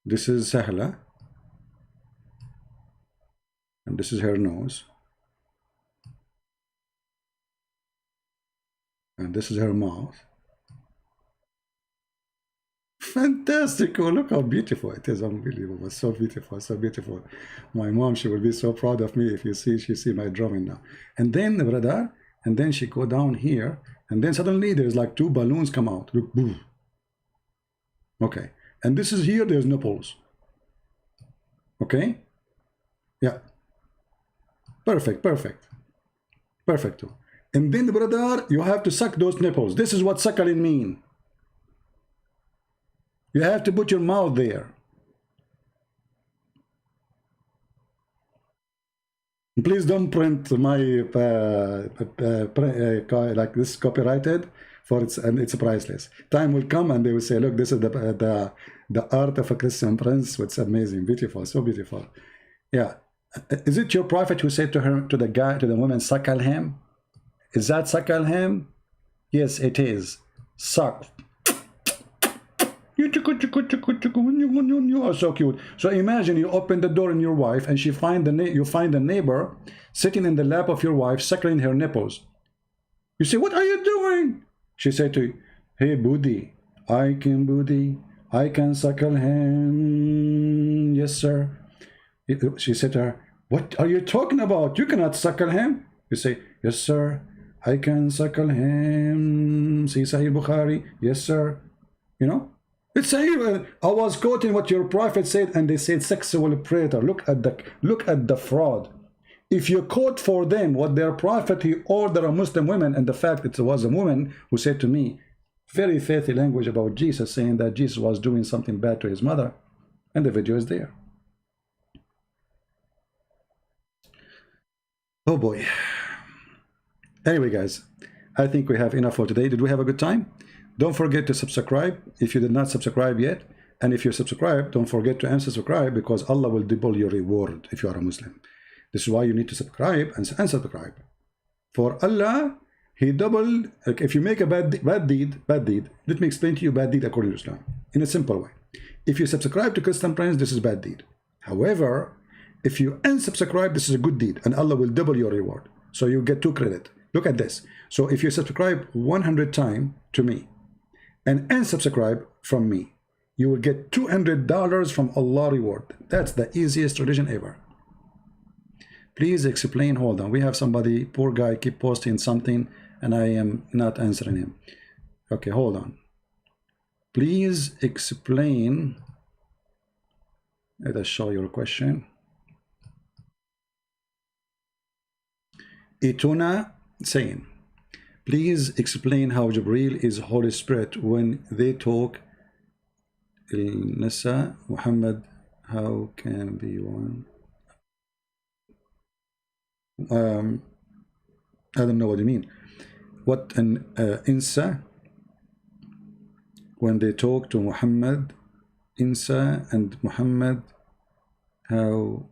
This is Sahla. And this is her nose. And this is her mouth. Fantastic. Oh, look how beautiful it is. Unbelievable. So beautiful, so beautiful. My mom, she will be so proud of me if she see my drawing now. And then, brother, and then she go down here, and then suddenly there's like 2 balloons come out. Look, boom. Okay. And this is here, there's nipples. Okay? Yeah. Perfect, perfect. Perfect. And then, brother, you have to suck those nipples. This is what suckling mean. You have to put your mouth there. Please don't print my like this copyrighted, for it's priceless. Time will come and they will say, look, this is the art of a Christian prince. It's amazing, beautiful, so beautiful. Yeah. Is it your prophet who said to the woman, suckle him? Is that suckle him? Yes, it is. Suck. So cute. So imagine you open the door in your wife and you find the neighbor sitting in the lap of your wife suckling her nipples. You say, what are you doing? She said to you, hey Budi, I can suckle him. Yes sir. She said to her, what are you talking about? You cannot suckle him. You say, yes sir, I can suckle him. See Sahih Bukhari. Yes sir. You know, it's Sahih. I was quoting what your prophet said, and they said sexual predator. Look at the fraud. If you quote for them what their prophet he ordered a Muslim women, and the fact it was a woman who said to me very filthy language about Jesus, saying that Jesus was doing something bad to his mother, and the video is there. Oh boy. Anyway, guys, I think we have enough for today. Did we have a good time? Don't forget to subscribe if you did not subscribe yet. And if you're subscribed, don't forget to unsubscribe, because Allah will double your reward if you are a Muslim. This is why you need to subscribe and unsubscribe. For Allah, He doubled. Like if you make a bad deed, let me explain to you bad deed according to Islam in a simple way. If you subscribe to Christian Prince, this is bad deed. However, if you unsubscribe, this is a good deed, and Allah will double your reward. So you get 2 credit. Look at this. So if you subscribe 100 times to me and unsubscribe from me, you will get $200 from Allah reward. That's the easiest religion ever. Please explain. Hold on. We have somebody, poor guy, keep posting something and I am not answering him. Okay, hold on. Please explain. Let us show your question. Ituna saying, please explain how Jibreel is Holy Spirit when they talk. Nisa Muhammad, how can be one? I don't know what you mean. What an Insa when they talk to Muhammad, Insa and Muhammad, how?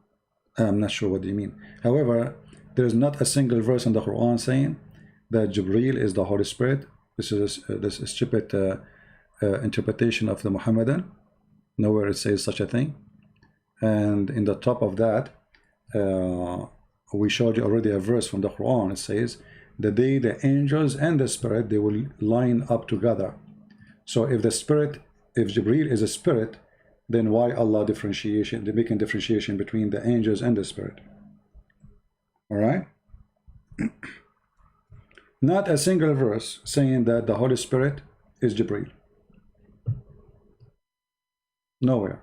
I'm not sure what you mean. However, there is not a single verse in the Quran saying that Jibreel is the Holy Spirit. This is a stupid interpretation of the Mohammedan. Nowhere it says such a thing. And in the top of that, we showed you already a verse from the Quran. It says, the day the angels and the spirit, they will line up together. So if the spirit, if Jibreel is a spirit, then why Allah differentiation? They're making differentiation between the angels and the spirit. All right. Not a single verse saying that the Holy Spirit is Jibreel. Nowhere.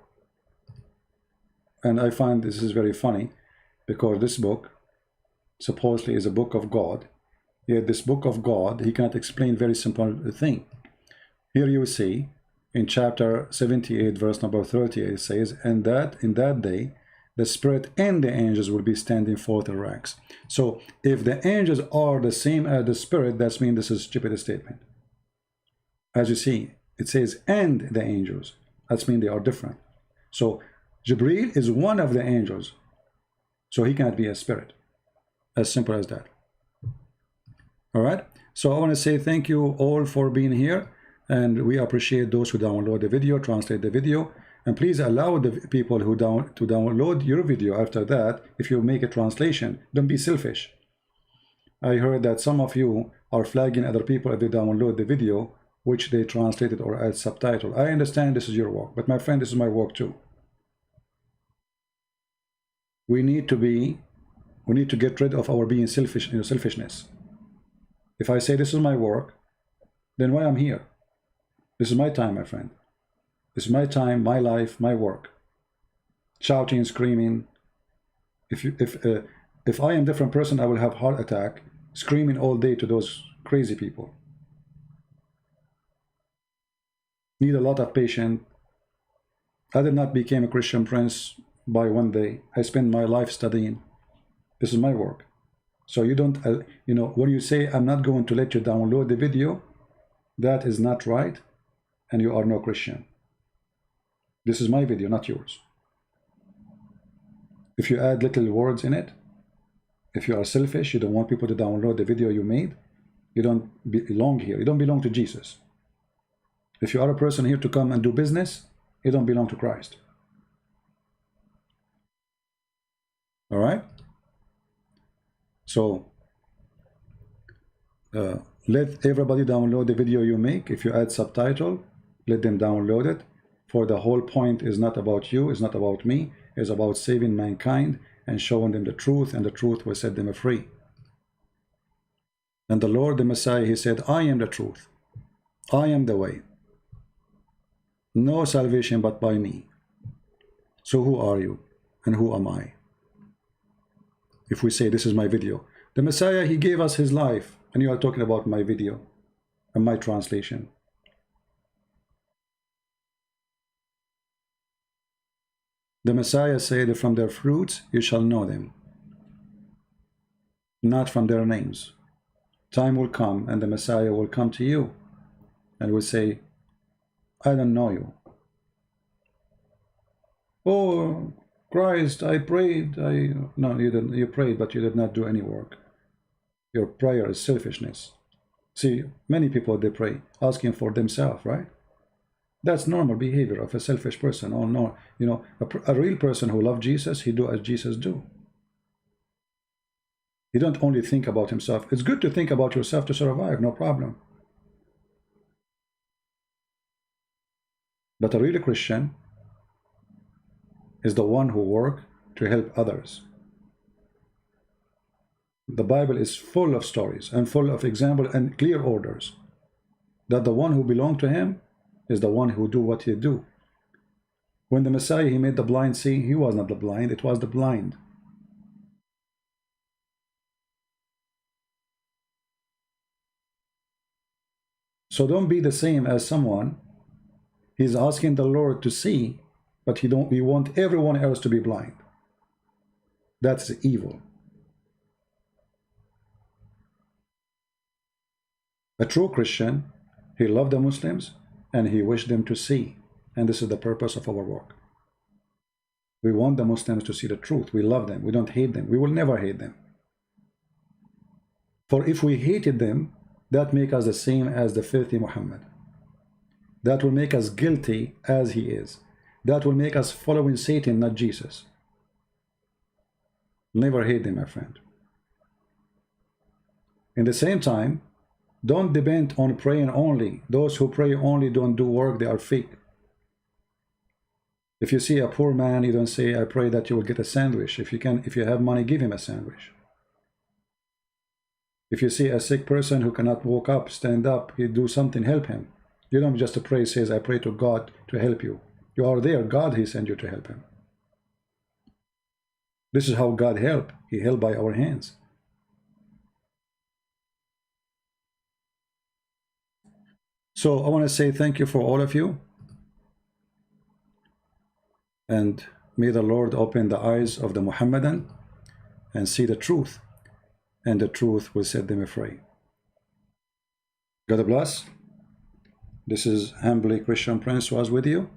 And I find this is very funny, because this book supposedly is a book of God, yet this book of God, he cannot explain very simple thing. Here you see in chapter 78 verse number 38, it says, and that in that day the spirit and the angels will be standing forth in ranks. So if the angels are the same as the spirit, that means this is a stupid statement. As you see, it says and the angels, that means they are different. So Jibreel is one of the angels, so he cannot be a spirit. As simple as that. All right, so I want to say thank you all for being here, and we appreciate those who download the video, translate the video, and please allow the people who download your video after that. If you make a translation, don't be selfish. I heard that some of you are flagging other people if they download the video which they translated or add subtitle. I understand this is your work, but my friend, this is my work too. We need to get rid of our being selfish, selfishness. If I say this is my work, then why I'm here? This is my time, my friend. This is my time, my life, my work. Shouting, screaming. If I am a different person, I will have heart attack, screaming all day to those crazy people. Need a lot of patience. I did not become a Christian prince by one day. I spent my life studying. This is my work. So you don't, when you say I'm not going to let you download the video, that is not right, and you are no Christian. This is my video, not yours. If you add little words in it, if you are selfish, you don't want people to download the video you made, you don't belong here. You don't belong to Jesus. If you are a person here to come and do business, you don't belong to Christ. All right? So, let everybody download the video you make. If you add subtitle, let them download it. For the whole point is not about you, it's not about me, it's about saving mankind and showing them the truth, and the truth will set them free. And the Lord, the Messiah, he said, I am the truth. I am the way. No salvation but by me. So who are you and who am I? If we say this is my video, the Messiah, he gave us his life, and you are talking about my video and my translation. The Messiah said, from their fruits you shall know them, not from their names. Time will come and the Messiah will come to you and will say, I don't know you. Oh, Christ, I prayed. No, you didn't. You prayed, but you did not do any work. Your prayer is selfishness. See, many people, they pray asking for themselves, right? That's normal behavior of a selfish person. Oh no, a real person who loves Jesus, he do as Jesus do. He don't only think about himself. It's good to think about yourself to survive, no problem. But a real Christian is the one who works to help others. The Bible is full of stories and full of examples and clear orders that the one who belongs to him is the one who do what he do. When the Messiah, he made the blind see, he was not the blind, it was the blind. So don't be the same as someone. He's asking the Lord to see, but he want everyone else to be blind. That's evil. A true Christian, he loved the Muslims and he wished them to see. And this is the purpose of our work. We want the Muslims to see the truth. We love them. We don't hate them. We will never hate them. For if we hated them, that make us the same as the filthy Muhammad. That will make us guilty as he is. That will make us following Satan, not Jesus. Never hate them, my friend. In the same time, don't depend on praying only. Those who pray only don't do work, they are fake. If you see a poor man, you don't say, I pray that you will get a sandwich. If you have money, give him a sandwich. If you see a sick person who cannot walk up, stand up, you do something, help him. You don't just pray, says, I pray to God to help you. You are there, God, he sent you to help him. This is how God help. He helped by our hands. So I want to say thank you for all of you. And may the Lord open the eyes of the Mohammedan and see the truth. And the truth will set them free. God bless. This is humbly Christian Prince was with you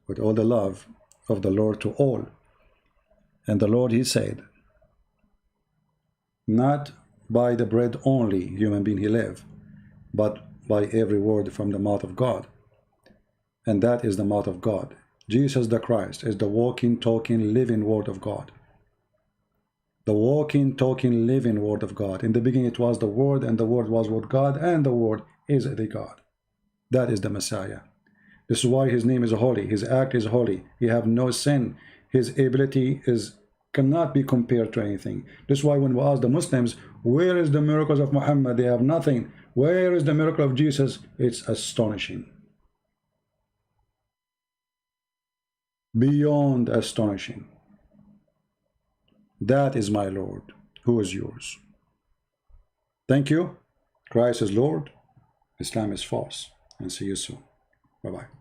with all the love of the Lord to all. And the Lord, he said, not by the bread only, human being, he live, but by every word from the mouth of God. And that is the mouth of God. Jesus the Christ is the walking, talking, living word of God. The walking, talking, living word of God. In the beginning it was the Word, and the Word was with God, and the Word is the God. That is the Messiah. This is why his name is holy. His act is holy. He have no sin. His ability cannot be compared to anything. This is why when we ask the Muslims, where is the miracles of Muhammad? They have nothing. Where is the miracle of Jesus? It's astonishing. Beyond astonishing. That is my Lord. Who is yours? Thank you. Christ is Lord. Islam is false. And see you soon. Bye-bye.